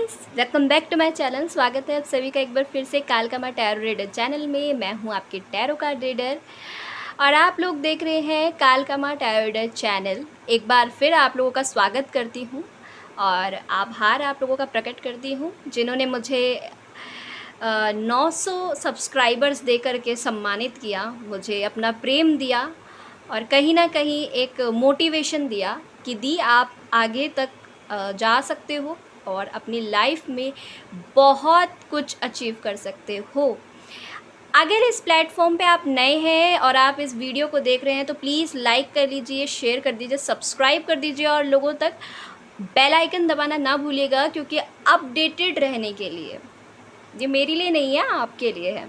Guys, welcome back to my channel. स्वागत है आप सभी का एक बार फिर से कालकामा टैरो रीडर चैनल में। मैं हूं आपकी टैरो कार्ड रीडर और आप लोग देख रहे हैं कालकामा टैरो रीडर चैनल। एक बार फिर आप लोगों का स्वागत करती हूं और आभार आप लोगों का प्रकट करती हूं जिन्होंने मुझे 900 सब्सक्राइबर्स दे करके सम्मानित किया, मुझे अपना प्रेम दिया और कहीं ना कहीं एक मोटिवेशन दिया कि दी आप आगे तक जा सकते हो और अपनी लाइफ में बहुत कुछ अचीव कर सकते हो। अगर इस प्लेटफॉर्म पे आप नए हैं और आप इस वीडियो को देख रहे हैं तो प्लीज़ लाइक कर लीजिए, शेयर कर दीजिए, सब्सक्राइब कर दीजिए और लोगों तक बेल आइकन दबाना ना भूलिएगा, क्योंकि अपडेटेड रहने के लिए, ये मेरे लिए नहीं है, आपके लिए है।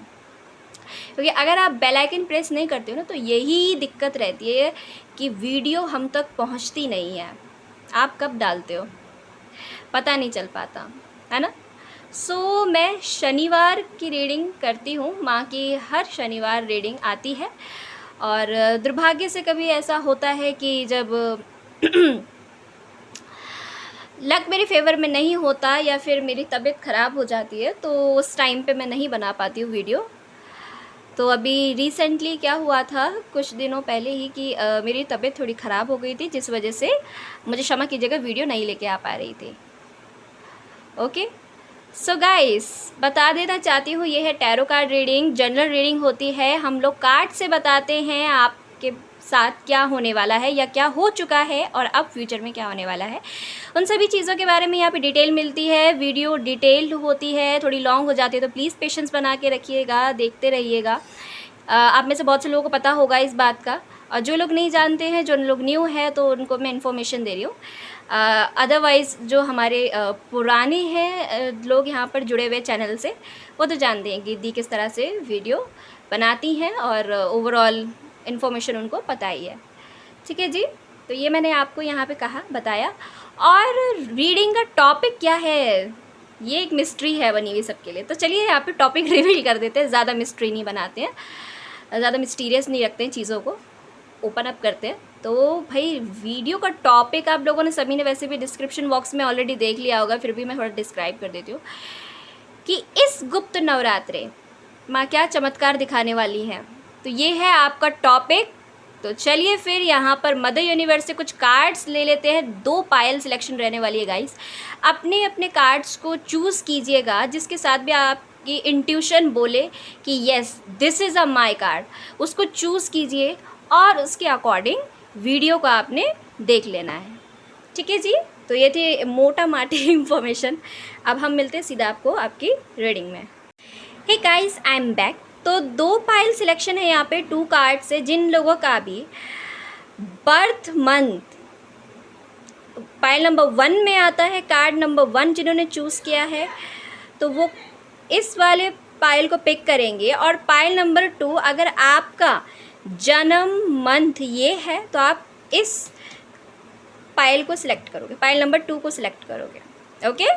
क्योंकि अगर आप बेल आइकन प्रेस नहीं करते हो ना तो यही दिक्कत रहती है कि वीडियो हम तक पहुंचती नहीं है। आप कब डालते हो पता नहीं चल पाता है ना। सो मैं शनिवार की रीडिंग करती हूँ, माँ की हर शनिवार रीडिंग आती है और दुर्भाग्य से कभी ऐसा होता है कि जब लक मेरे फेवर में नहीं होता या फिर मेरी तबीयत ख़राब हो जाती है तो उस टाइम पे मैं नहीं बना पाती हूँ वीडियो। तो अभी रिसेंटली क्या हुआ था, कुछ दिनों पहले ही कि मेरी तबीयत थोड़ी ख़राब हो गई थी, जिस वजह से मुझे क्षमा कीजिएगा वीडियो नहीं लेके आ पा रही थी। ओके, सो गाइस, बता देना चाहती हूँ ये है tarot card reading, general reading होती है। हम लोग कार्ड से बताते हैं आपके साथ क्या होने वाला है या क्या हो चुका है और अब फ्यूचर में क्या होने वाला है, उन सभी चीज़ों के बारे में यहाँ पे डिटेल मिलती है। वीडियो डिटेल्ड होती है, थोड़ी लॉन्ग हो जाती है, तो प्लीज़ पेशेंस बना के रखिएगा, देखते रहिएगा। आप में से बहुत से लोगों को पता होगा इस बात का, और जो लोग नहीं जानते हैं, जो लोग न्यू है, तो उनको मैं इन्फॉर्मेशन दे रही हूँ। अदरवाइज़ जो हमारे पुराने हैं लोग यहाँ पर जुड़े हुए चैनल से, वो तो जानते हैं कि दी किस तरह से वीडियो बनाती हैं और ओवरऑल इन्फॉर्मेशन उनको पता ही है। ठीक है जी, तो ये मैंने आपको यहाँ पे कहा, बताया। और रीडिंग का टॉपिक क्या है, ये एक मिस्ट्री है बनी हुई सबके लिए। तो चलिए यहाँ पे टॉपिक रिवील कर देते हैं, ज़्यादा मिस्ट्री नहीं बनाते हैं, ज़्यादा मिस्टीरियस नहीं रखते हैं चीज़ों को, ओपन अप करते हैं। तो भाई वीडियो का टॉपिक आप लोगों ने सभी ने वैसे भी डिस्क्रिप्शन बॉक्स में ऑलरेडी देख लिया होगा, फिर भी मैं थोड़ा डिस्क्राइब कर देती हूँ कि इस गुप्त नवरात्रे माँ क्या चमत्कार दिखाने वाली हैं। तो ये है आपका टॉपिक। तो चलिए फिर यहाँ पर मदर यूनिवर्स से कुछ कार्ड्स ले लेते हैं। 2 पायल सिलेक्शन रहने वाली है गाइस। अपने अपने कार्ड्स को चूज़ कीजिएगा जिसके साथ भी आपकी इंट्यूशन बोले कि yes this is a my card, उसको चूज़ कीजिए और उसके अकॉर्डिंग वीडियो को आपने देख लेना है। ठीक है जी, तो ये थी मोटा माटी इंफॉर्मेशन। अब हम मिलते हैं सीधा आपको आपकी रीडिंग में। Hey guys, I am back. तो 2 पाइल सिलेक्शन है यहाँ पे 2 कार्ड से। जिन लोगों का भी बर्थ मंथ पाइल नंबर 1 में आता है, कार्ड नंबर 1 जिन्होंने चूज़ किया है, तो वो इस वाले पाइल को पिक करेंगे। और पाइल नंबर 2, अगर आपका जन्म मंथ ये है तो आप इस पाइल को सिलेक्ट करोगे, पाइल नंबर 2 को सिलेक्ट करोगे। ओके,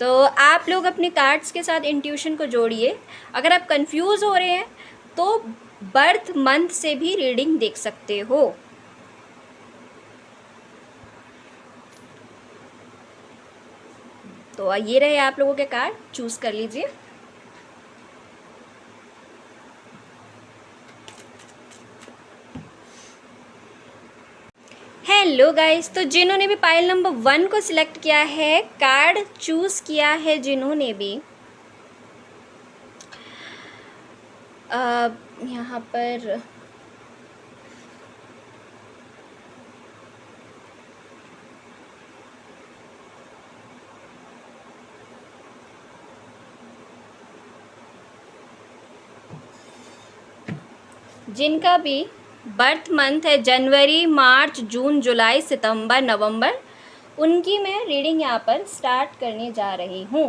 तो आप लोग अपने कार्ड्स के साथ इंट्यूशन को जोड़िए। अगर आप कंफ्यूज हो रहे हैं तो बर्थ मंथ से भी रीडिंग देख सकते हो। तो ये रहे आप लोगों के कार्ड, चूज कर लीजिए। हेलो गाइस, तो जिन्होंने भी पाइल नंबर 1 को सिलेक्ट किया है, कार्ड चूज किया है, जिन्होंने भी यहाँ पर जिनका भी बर्थ मंथ है जनवरी, मार्च, जून, जुलाई, सितंबर, नवंबर, उनकी मैं रीडिंग यहाँ पर स्टार्ट करने जा रही हूँ।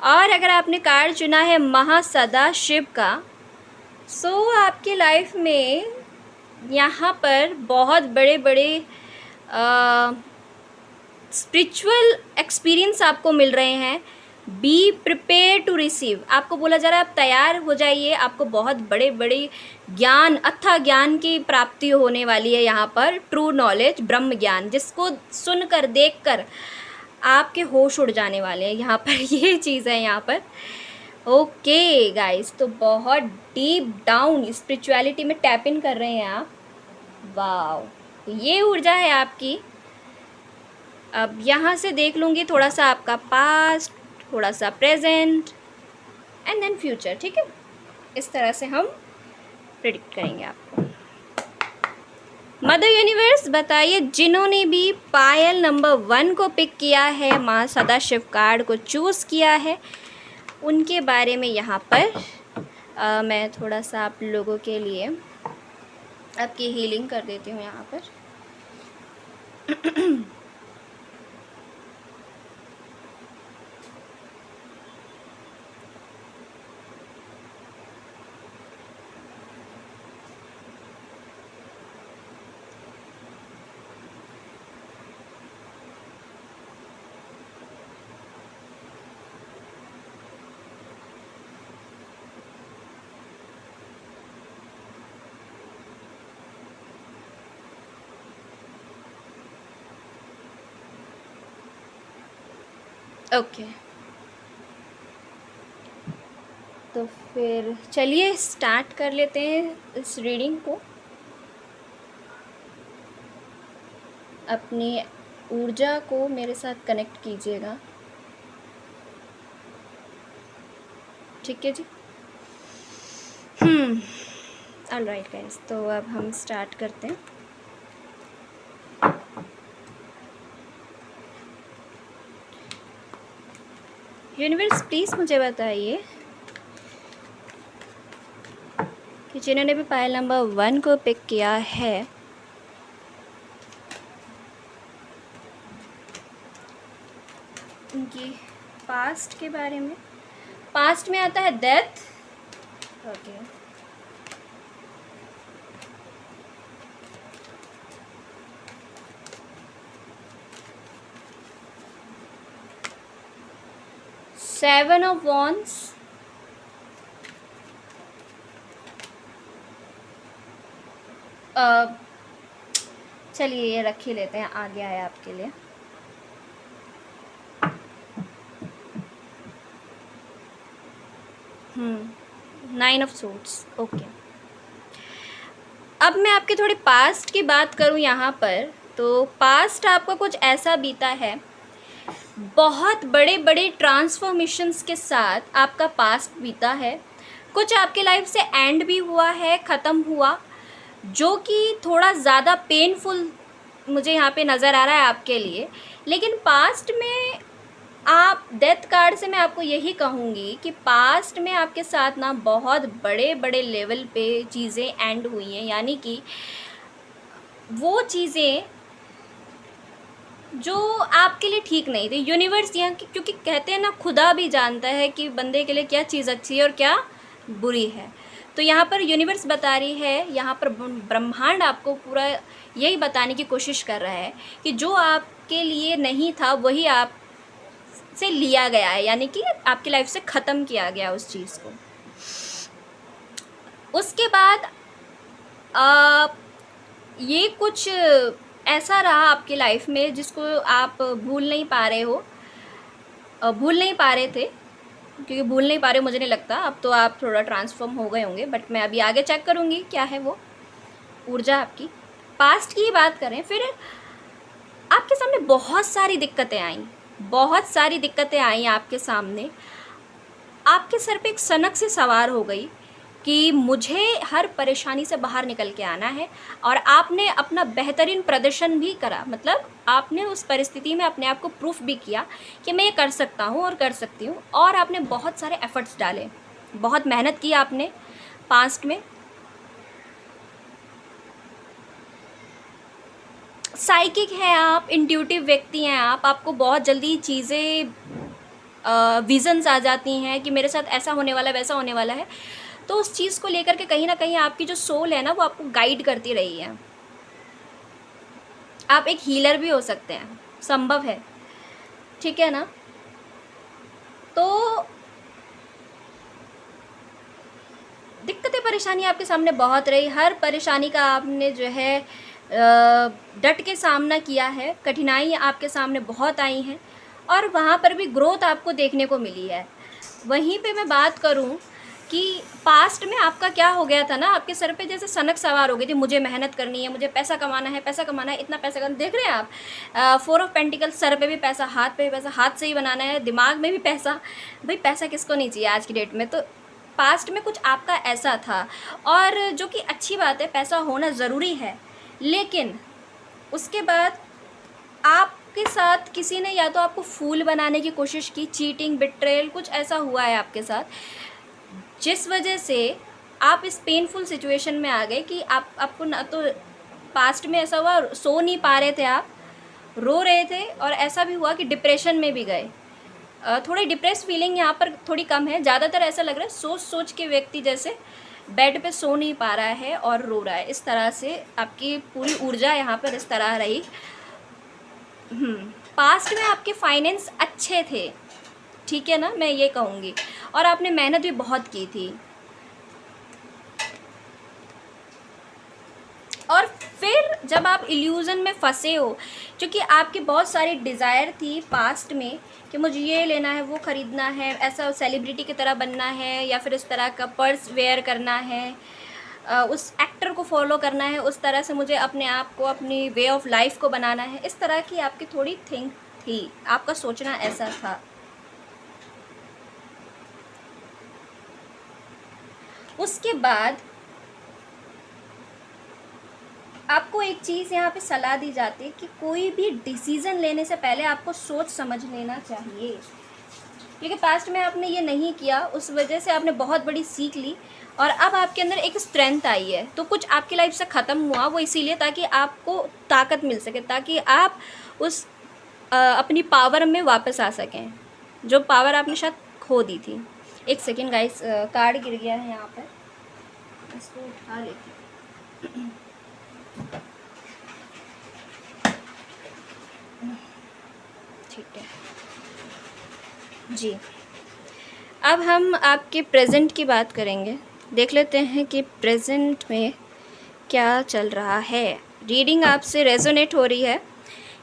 और अगर आपने कार्ड चुना है महासदा शिव का, सो आपकी लाइफ में यहाँ पर बहुत बड़े बड़े स्पिरिचुअल एक्सपीरियंस आपको मिल रहे हैं। बी प्रिपेयर टू रिसीव, आपको बोला जा रहा है आप तैयार हो जाइए, आपको बहुत बड़े बड़े ज्ञान, अथाह ज्ञान की प्राप्ति होने वाली है यहाँ पर। ट्रू नॉलेज, ब्रह्म ज्ञान, जिसको सुनकर देखकर आपके होश उड़ जाने वाले हैं यहाँ पर। ये चीज़ है यहाँ पर। ओके गाइस, तो बहुत डीप डाउन स्पिरिचुअलिटी में टैप इन कर रहे हैं आप। वाओ, ये ऊर्जा है आपकी। अब यहाँ से देख लूँगी थोड़ा सा आपका पास्ट, थोड़ा सा प्रेजेंट एंड देन फ्यूचर, ठीक है। इस तरह से हम प्रेडिक्ट करेंगे आपको। मदर यूनिवर्स बताइए, जिन्होंने भी पायल नंबर 1 को पिक किया है, माँ सदाशिव कार्ड को चूज़ किया है, उनके बारे में यहाँ पर मैं थोड़ा सा आप लोगों के लिए आपकी हीलिंग कर देती हूँ यहाँ पर। ओके, तो फिर चलिए स्टार्ट कर लेते हैं इस रीडिंग को। अपनी ऊर्जा को मेरे साथ कनेक्ट कीजिएगा, ठीक है जी। ऑलराइट गाइस, तो अब हम स्टार्ट करते हैं। यूनिवर्स प्लीज़ मुझे बताइए कि जिन्होंने भी पायल नंबर 1 को पिक किया है, उनकी पास्ट के बारे में। पास्ट में आता है death. Okay, seven of wands, चलिए ये रख ही लेते हैं, आगे आया आपके लिए। Nine of suits. ओके, अब मैं आपके थोड़ी पास्ट की बात करूं यहाँ पर, तो पास्ट आपका कुछ ऐसा बीता है, बहुत बड़े बड़े ट्रांसफॉर्मेशंस के साथ आपका पास्ट बीता है। कुछ आपके लाइफ से एंड भी हुआ है, ख़त्म हुआ, जो कि थोड़ा ज़्यादा पेनफुल मुझे यहाँ पे नज़र आ रहा है आपके लिए। लेकिन पास्ट में आप, डेथ कार्ड से मैं आपको यही कहूँगी कि पास्ट में आपके साथ ना बहुत बड़े बड़े लेवल पे चीज़ें एंड हुई हैं, यानी कि वो चीज़ें जो आपके लिए ठीक नहीं थी। यूनिवर्स यहाँ की, क्योंकि कहते हैं ना, खुदा भी जानता है कि बंदे के लिए क्या चीज़ अच्छी है और क्या बुरी है। तो यहाँ पर यूनिवर्स बता रही है, यहाँ पर ब्रह्मांड आपको पूरा यही बताने की कोशिश कर रहा है कि जो आपके लिए नहीं था वही आप से लिया गया है, यानी कि आपकी लाइफ से ख़त्म किया गया उस चीज़ को। उसके बाद ये कुछ ऐसा रहा आपकी लाइफ में जिसको आप भूल नहीं पा रहे हो, भूल नहीं पा रहे थे, क्योंकि भूल नहीं पा रहे हो मुझे नहीं लगता, अब तो आप थोड़ा ट्रांसफॉर्म हो गए होंगे, बट मैं अभी आगे चेक करूँगी क्या है वो ऊर्जा आपकी। पास्ट की बात करें, फिर आपके सामने बहुत सारी दिक्कतें आई, बहुत सारी दिक्कतें आई आपके सामने। आपके सर पे एक सनक से सवार हो गई कि मुझे हर परेशानी से बाहर निकल के आना है, और आपने अपना बेहतरीन प्रदर्शन भी करा। मतलब आपने उस परिस्थिति में अपने आप को प्रूफ भी किया कि मैं ये कर सकता हूँ और कर सकती हूँ, और आपने बहुत सारे एफ़र्ट्स डाले, बहुत मेहनत की आपने पास्ट में। साइकिक हैं आप, इंट्यूटिव व्यक्ति हैं आप, आपको बहुत जल्दी चीज़ें विजन्स आ जाती हैं कि मेरे साथ ऐसा होने वाला है, वैसा होने वाला है। तो उस चीज़ को लेकर के कहीं ना कहीं आपकी जो सोल है ना, वो आपको गाइड करती रही है। आप एक हीलर भी हो सकते हैं, संभव है, ठीक है ना। तो दिक्कतें परेशानी आपके सामने बहुत रही, हर परेशानी का आपने जो है डट के सामना किया है। कठिनाई आपके सामने बहुत आई हैं, और वहाँ पर भी ग्रोथ आपको देखने को मिली है। वहीं पे मैं बात करूँ कि पास्ट में आपका क्या हो गया था ना, आपके सर पे जैसे सनक सवार हो गई थी, मुझे मेहनत करनी है, मुझे पैसा कमाना है, पैसा कमाना है, इतना पैसा करना। देख रहे हैं आप, 4 ऑफ पेंटिकल, सर पे भी पैसा, हाथ पे भी पैसा, हाथ से ही बनाना है, दिमाग में भी पैसा। भाई पैसा किसको नहीं चाहिए आज की डेट में। तो पास्ट में कुछ आपका ऐसा था, और जो कि अच्छी बात है, पैसा होना ज़रूरी है, लेकिन उसके बाद आपके साथ किसी ने या तो आपको फूल बनाने की कोशिश की, चीटिंग, बिट्रेयल, कुछ ऐसा हुआ है आपके साथ, जिस वजह से आप इस पेनफुल सिचुएशन में आ गए कि आपको ना तो पास्ट में ऐसा हुआ, सो नहीं पा रहे थे, आप रो रहे थे, और ऐसा भी हुआ कि डिप्रेशन में भी गए। थोड़ी डिप्रेस फीलिंग यहाँ पर थोड़ी कम है। ज़्यादातर ऐसा लग रहा है सोच सोच के व्यक्ति जैसे बेड पे सो नहीं पा रहा है और रो रहा है। इस तरह से आपकी पूरी ऊर्जा यहाँ पर इस तरह रही। पास्ट में आपके फाइनेंस अच्छे थे, ठीक है ना, मैं ये कहूँगी, और आपने मेहनत भी बहुत की थी। और फिर जब आप इल्यूज़न में फंसे हो, क्योंकि आपकी बहुत सारी डिज़ायर थी पास्ट में कि मुझे ये लेना है, वो ख़रीदना है, ऐसा सेलिब्रिटी की तरह बनना है, या फिर इस तरह का पर्स वेयर करना है, उस एक्टर को फॉलो करना है, उस तरह से मुझे अपने आप को, अपनी वे ऑफ लाइफ को बनाना है। इस तरह की आपकी थोड़ी थिंक थी, आपका सोचना ऐसा था। उसके बाद आपको एक चीज़ यहाँ पे सलाह दी जाती है कि कोई भी डिसीज़न लेने से पहले आपको सोच समझ लेना चाहिए, क्योंकि पास्ट में आपने ये नहीं किया, उस वजह से आपने बहुत बड़ी सीख ली, और अब आपके अंदर एक स्ट्रेंथ आई है। तो कुछ आपकी लाइफ से ख़त्म हुआ, वो इसीलिए ताकि आपको ताकत मिल सके, ताकि आप उस अपनी पावर में वापस आ सकें, जो पावर आपने शायद खो दी थी। एक सेकेंड गाइस, कार्ड गिर गया है यहाँ पर, इसको उठा लेती हूँ। ठीक है जी। अब हम आपके प्रेजेंट की बात करेंगे। देख लेते हैं कि प्रेजेंट में क्या चल रहा है। रीडिंग आपसे रेजोनेट हो रही है।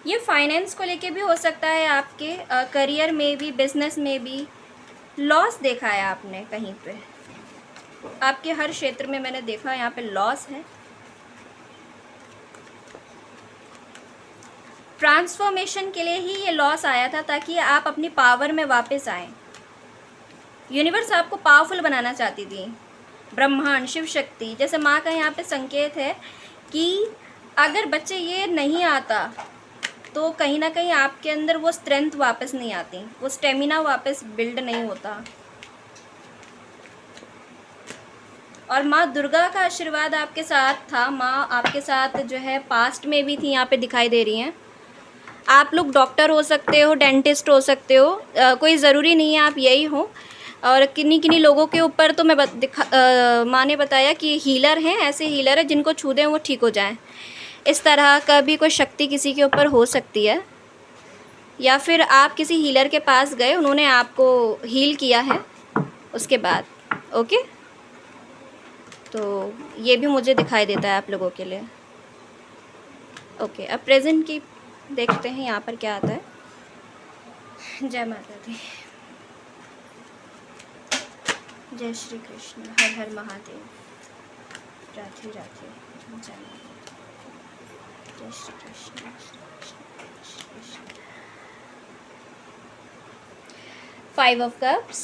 ये फाइनेंस को लेके भी हो सकता है, आपके करियर में भी, बिजनेस में भी। लॉस देखा है आपने कहीं पे, आपके हर क्षेत्र में मैंने देखा यहाँ पे लॉस है। ट्रांसफॉर्मेशन के लिए ही ये लॉस आया था, ताकि आप अपनी पावर में वापस आएँ। यूनिवर्स आपको पावरफुल बनाना चाहती थी, ब्रह्मांड, शिव शक्ति, जैसे माँ का यहाँ पे संकेत है कि अगर बच्चे ये नहीं आता तो कहीं ना कहीं आपके अंदर वो स्ट्रेंथ वापस नहीं आती, वो स्टेमिना वापस बिल्ड नहीं होता। और माँ दुर्गा का आशीर्वाद आपके साथ था। माँ आपके साथ जो है पास्ट में भी थी, यहाँ पे दिखाई दे रही हैं। आप लोग डॉक्टर हो सकते हो, डेंटिस्ट हो सकते हो, कोई ज़रूरी नहीं है आप यही हो। और किन्हीं किन्हीं लोगों के ऊपर तो मैं माँ ने बताया कि हीलर हैं, ऐसे हीलर हैं जिनको छू दें वो ठीक हो जाएं। इस तरह का भी कोई शक्ति किसी के ऊपर हो सकती है, या फिर आप किसी हीलर के पास गए, उन्होंने आपको हील किया है उसके बाद। ओके, तो ये भी मुझे दिखाई देता है आप लोगों के लिए। ओके, अब प्रेजेंट की देखते हैं यहाँ पर क्या आता है। जय माता दी, जय श्री कृष्ण, हर हर महादेव, राधे राधे, जय माता, जय Shri Krishna, Shri Krishna. 5 of cups,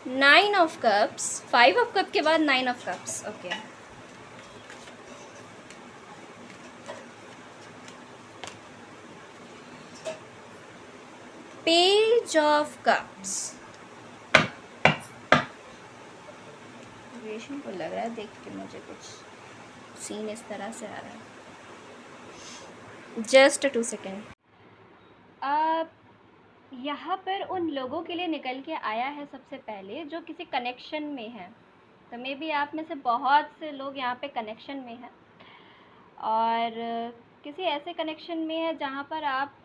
9 of cups, 5 of cup के बाद 9 of cups. Okay, page of cups. को लग रहा है देख के मुझे कुछ सीन इस तरह से आ रहा है। Just 2 second. अब यहाँ पर उन लोगों के लिए निकल के आया है सबसे पहले जो किसी कनेक्शन में है। तो मे बी आप में से बहुत से लोग यहाँ पे कनेक्शन में हैं, और किसी ऐसे कनेक्शन में है जहाँ पर आप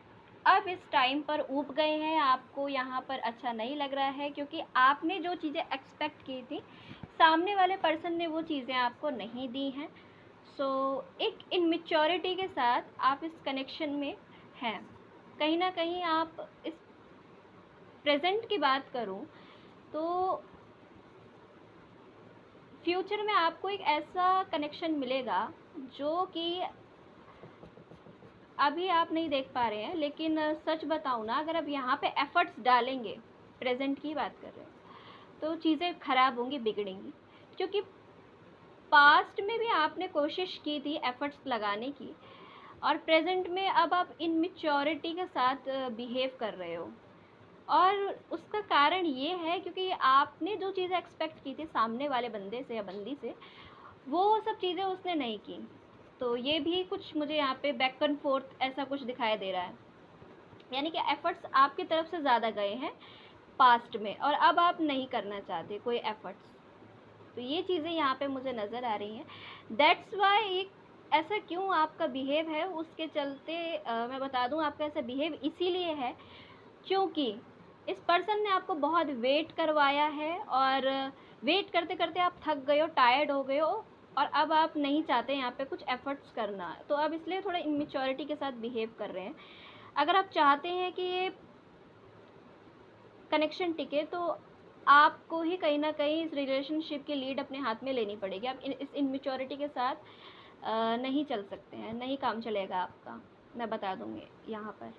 अब इस टाइम पर ऊब गए हैं। आपको यहाँ पर अच्छा नहीं लग रहा है, क्योंकि आपने जो चीज़ें एक्सपेक्ट की थी, सामने वाले पर्सन ने वो चीज़ें आपको नहीं दी हैं। सो एक इनमेच्योरिटी के साथ आप इस कनेक्शन में हैं। कहीं ना कहीं आप इस प्रेजेंट की बात करूं तो फ्यूचर में आपको एक ऐसा कनेक्शन मिलेगा जो कि अभी आप नहीं देख पा रहे हैं, लेकिन सच बताऊं ना, अगर आप यहाँ पे एफर्ट्स डालेंगे, प्रेजेंट की बात कर रहे हैं, तो चीज़ें ख़राब होंगी, बिगड़ेंगी। क्योंकि पास्ट में भी आपने कोशिश की थी एफर्ट्स लगाने की, और प्रेजेंट में अब आप इनमेच्योरिटी के साथ बिहेव कर रहे हो। और उसका कारण ये है क्योंकि आपने जो चीज़ें एक्सपेक्ट की थी सामने वाले बंदे से या बंदी से, वो सब चीज़ें उसने नहीं की। तो ये भी कुछ मुझे यहाँ पे बैक एंड फोर्थ ऐसा कुछ दिखाई दे रहा है, यानी कि एफर्ट्स आपकी तरफ से ज़्यादा गए हैं पास्ट में, और अब आप नहीं करना चाहते कोई एफर्ट्स। तो ये चीज़ें यहाँ पे मुझे नज़र आ रही हैं। दैट्स वाई एक ऐसा क्यों आपका बिहेव है, उसके चलते मैं बता दूँ, आपका ऐसा बिहेव इसीलिए है क्योंकि इस पर्सन ने आपको बहुत वेट करवाया है, और वेट करते करते आप थक गए हो, टायर्ड हो गए हो, और अब आप नहीं चाहते यहाँ पे कुछ एफर्ट्स करना, तो अब इसलिए थोड़ा इमेच्योरिटी के साथ बिहेव कर रहे हैं। अगर आप चाहते हैं कि ये कनेक्शन टिके तो आपको ही कहीं ना कहीं इस रिलेशनशिप की लीड अपने हाथ में लेनी पड़ेगी। आप इस इनमेच्योरिटी के साथ नहीं चल सकते हैं, नहीं काम चलेगा आपका, मैं बता दूंगी यहाँ पर।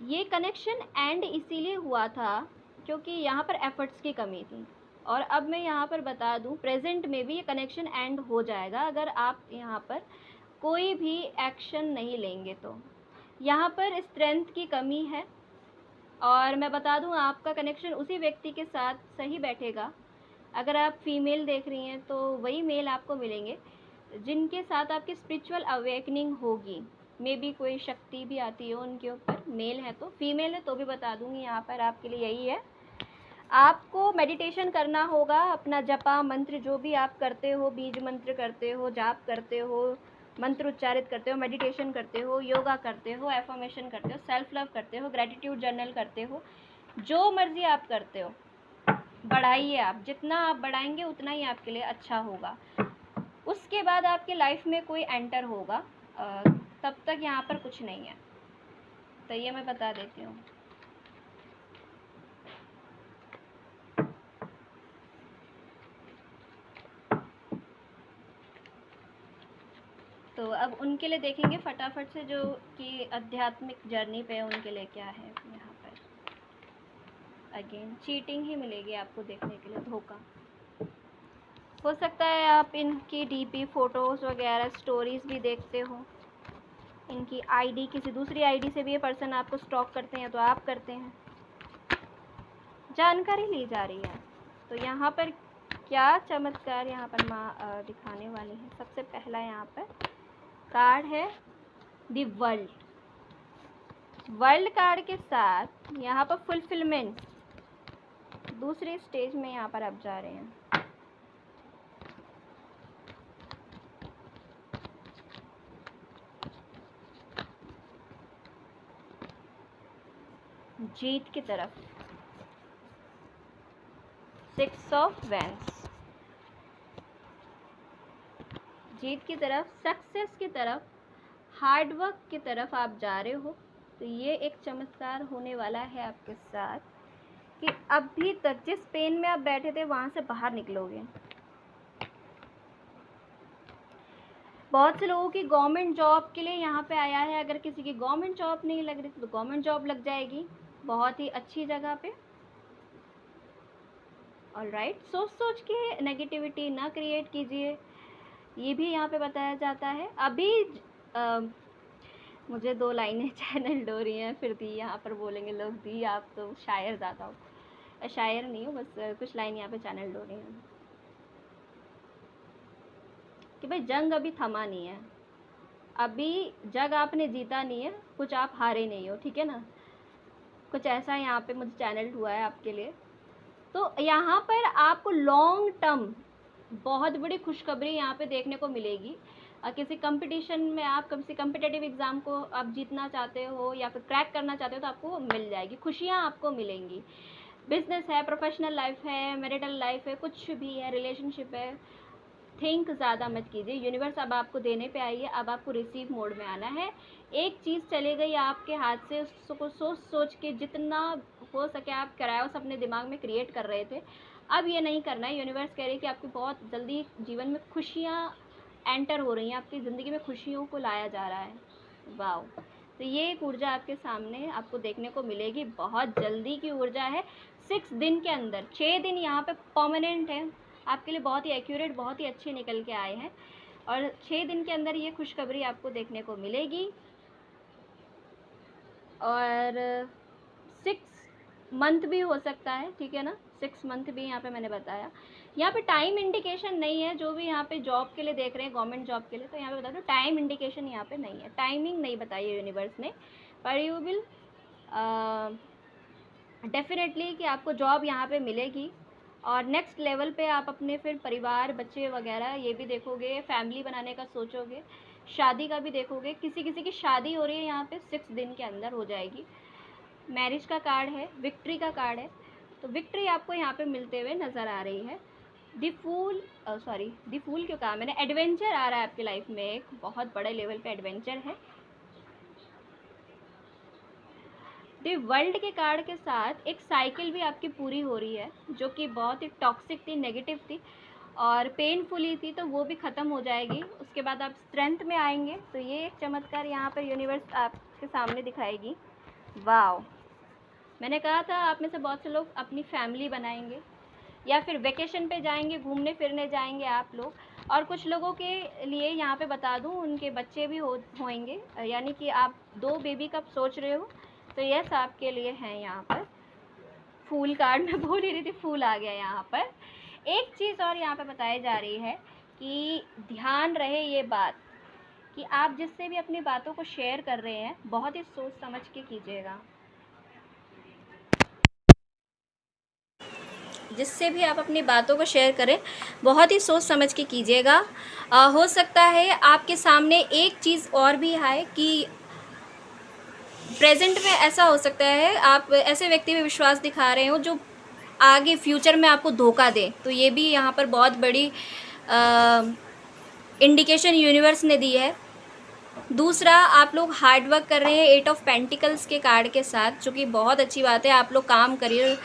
ये कनेक्शन एंड इसीलिए हुआ था क्योंकि यहाँ पर एफर्ट्स की कमी थी, और अब मैं यहाँ पर बता दूँ प्रेजेंट में भी ये कनेक्शन एंड हो जाएगा अगर आप यहाँ पर कोई भी एक्शन नहीं लेंगे। तो यहाँ पर स्ट्रेंथ की कमी है, और मैं बता दूँ आपका कनेक्शन उसी व्यक्ति के साथ सही बैठेगा। अगर आप फीमेल देख रही हैं तो वही मेल आपको मिलेंगे जिनके साथ आपकी स्पिरिचुअल अवेकनिंग होगी। मे बी कोई शक्ति भी आती है उनके ऊपर, मेल है तो, फीमेल है तो भी बता दूंगी यहाँ पर आपके लिए यही है। आपको मेडिटेशन करना होगा, अपना जपा मंत्र जो भी आप करते हो, बीज मंत्र करते हो, जाप करते हो, मंत्र उच्चारित करते हो, मेडिटेशन करते हो, योगा करते हो, एफर्मेशन करते हो, सेल्फ लव करते हो, ग्रेटिट्यूड जर्नल करते हो, जो मर्जी आप करते हो, बढ़ाइए। आप जितना आप बढ़ाएंगे उतना ही आपके लिए अच्छा होगा। उसके बाद आपके लाइफ में कोई एंटर होगा, तब तक यहाँ पर कुछ नहीं है। तो ये मैं बता देती हूँ। तो अब उनके लिए देखेंगे फटाफट से, जो कि आध्यात्मिक जर्नी पे है, उनके लिए क्या है यहाँ पर। अगेन चीटिंग ही मिलेगी आपको देखने के लिए, धोखा। हो सकता है आप इनकी डीपी फोटोज़ वगैरह स्टोरीज़ भी देखते हो, इनकी आईडी किसी दूसरी आईडी से भी ये पर्सन आपको स्टॉक करते हैं तो आप करते हैं, जानकारी ली जा रही है। तो यहाँ पर क्या चमत्कार यहाँ पर माँ दिखाने वाली है। सबसे पहला यहाँ पर कार्ड है दी वर्ल्ड कार्ड के साथ यहाँ पर फुलफिलमेंट दूसरे स्टेज में यहाँ पर आप जा रहे हैं। जीत की तरफ, 6 ऑफ वैंड्स, जीत की तरफ, सक्सेस की तरफ, हार्डवर्क की तरफ आप जा रहे हो। तो ये एक चमत्कार होने वाला है आपके साथ कि अभी तक जिस पेन में आप बैठे थे वहाँ से बाहर निकलोगे। बहुत से लोगों की गवर्नमेंट जॉब के लिए यहाँ पे आया है। अगर किसी की गवर्नमेंट जॉब नहीं लग रही तो गवर्नमेंट जॉब लग जाएगी बहुत ही अच्छी जगह पे। ऑलराइट, सोच सोच के नेगेटिविटी ना क्रिएट कीजिए, ये भी यहाँ पे बताया जाता है। अभी मुझे 2 लाइनें चैनल डो रही हैं, फिर दी यहाँ पर बोलेंगे लोग, दी आप तो शायर ज़्यादा हो। शायर नहीं हो, बस कुछ लाइन यहाँ पे चैनल डो रही हैं कि भाई जंग अभी थमा नहीं है, अभी जंग आपने जीता नहीं है, कुछ आप हारे नहीं हो, ठीक है ना। कुछ ऐसा यहाँ पे मुझे चैनल हुआ है आपके लिए। तो यहाँ पर आपको लॉन्ग टर्म बहुत बड़ी खुशखबरी यहाँ पे देखने को मिलेगी। किसी कंपटीशन में आप किसी कम्पिटेटिव एग्ज़ाम को आप जीतना चाहते हो या फिर क्रैक करना चाहते हो तो आपको मिल जाएगी, खुशियाँ आपको मिलेंगी। बिजनेस है, प्रोफेशनल लाइफ है, मैरिटल लाइफ है, कुछ भी है, रिलेशनशिप है, थिंक ज़्यादा मत कीजिए। यूनिवर्स अब आपको देने पे आई है, अब आपको रिसीव मोड में आना है। एक चीज़ चली गई आपके हाथ से, उसको सोच सोच के जितना हो सके आप कराओस अपने दिमाग में क्रिएट कर रहे थे, अब ये नहीं करना है। यूनिवर्स कह रही है कि आपकी बहुत जल्दी जीवन में खुशियाँ एंटर हो रही हैं, आपकी ज़िंदगी में खुशियों को लाया जा रहा है। वाओ! तो ये एक ऊर्जा आपके सामने आपको देखने को मिलेगी, बहुत जल्दी की ऊर्जा है। 6 दिन के अंदर, 6 दिन यहाँ पे परमानेंट है आपके लिए, बहुत ही एक्यूरेट, बहुत ही अच्छे निकल के आए हैं और 6 दिन के अंदर ये खुशखबरी आपको देखने को मिलेगी। और 6 मंथ भी हो सकता है, ठीक है ना, 6 मंथ भी यहाँ पे मैंने बताया। यहाँ पे टाइम इंडिकेशन नहीं है, जो भी यहाँ पे जॉब के लिए देख रहे हैं, गवर्नमेंट जॉब के लिए, तो यहाँ पे बता दो टाइम इंडिकेशन यहाँ पे नहीं है, टाइमिंग नहीं बताई है यूनिवर्स ने, पर यू विल डेफिनेटली कि आपको जॉब यहाँ पे मिलेगी और नेक्स्ट लेवल पे आप अपने फिर परिवार, बच्चे वगैरह ये भी देखोगे, फैमिली बनाने का सोचोगे, शादी का भी देखोगे। किसी किसी की शादी हो रही है यहाँ पे 6 दिन के अंदर हो जाएगी। मैरिज का कार्ड है, विक्ट्री का कार्ड है, तो विक्ट्री आपको यहाँ पे मिलते हुए नज़र आ रही है। दी फूल क्यों कहा मैंने, एडवेंचर आ रहा है आपकी लाइफ में, एक बहुत बड़े लेवल पे एडवेंचर है। दी वर्ल्ड के कार्ड के साथ एक साइकिल भी आपकी पूरी हो रही है, जो कि बहुत ही टॉक्सिक थी, नेगेटिव थी और पेनफुली थी, तो वो भी ख़त्म हो जाएगी। उसके बाद आप स्ट्रेंथ में आएंगे, तो ये एक चमत्कार यहाँ पर यूनिवर्स आपके सामने दिखाएगी। वाओ! मैंने कहा था आप में से बहुत से लोग अपनी फैमिली बनाएंगे या फिर वेकेशन पे जाएंगे, घूमने फिरने जाएंगे आप लोग, और कुछ लोगों के लिए यहाँ पे बता दूँ उनके बच्चे भी होंगे, यानी कि आप 2 बेबी का सोच रहे हो, तो यस आपके लिए हैं यहाँ पर। फूल कार्ड में बोल ही रही थी, फूल आ गया यहाँ पर। एक चीज़ और यहाँ पे बताई जा रही है कि ध्यान रहे ये बात कि आप जिससे भी अपनी बातों को शेयर कर रहे हैं, बहुत ही सोच समझ के कीजिएगा। जिससे भी आप अपनी बातों को शेयर करें, बहुत ही सोच समझ के कीजिएगा। हो सकता है आपके सामने एक चीज़ और भी है कि प्रेजेंट में ऐसा हो सकता है आप ऐसे व्यक्ति पे विश्वास दिखा रहे हो जो आगे फ्यूचर में आपको धोखा दे, तो ये भी यहाँ पर बहुत बड़ी इंडिकेशन यूनिवर्स ने दी है। दूसरा, आप लोग हार्ड वर्क कर रहे हैं 8 ऑफ पेंटिकल्स के कार्ड के साथ, जो कि बहुत अच्छी बात है। आप लोग काम करिए,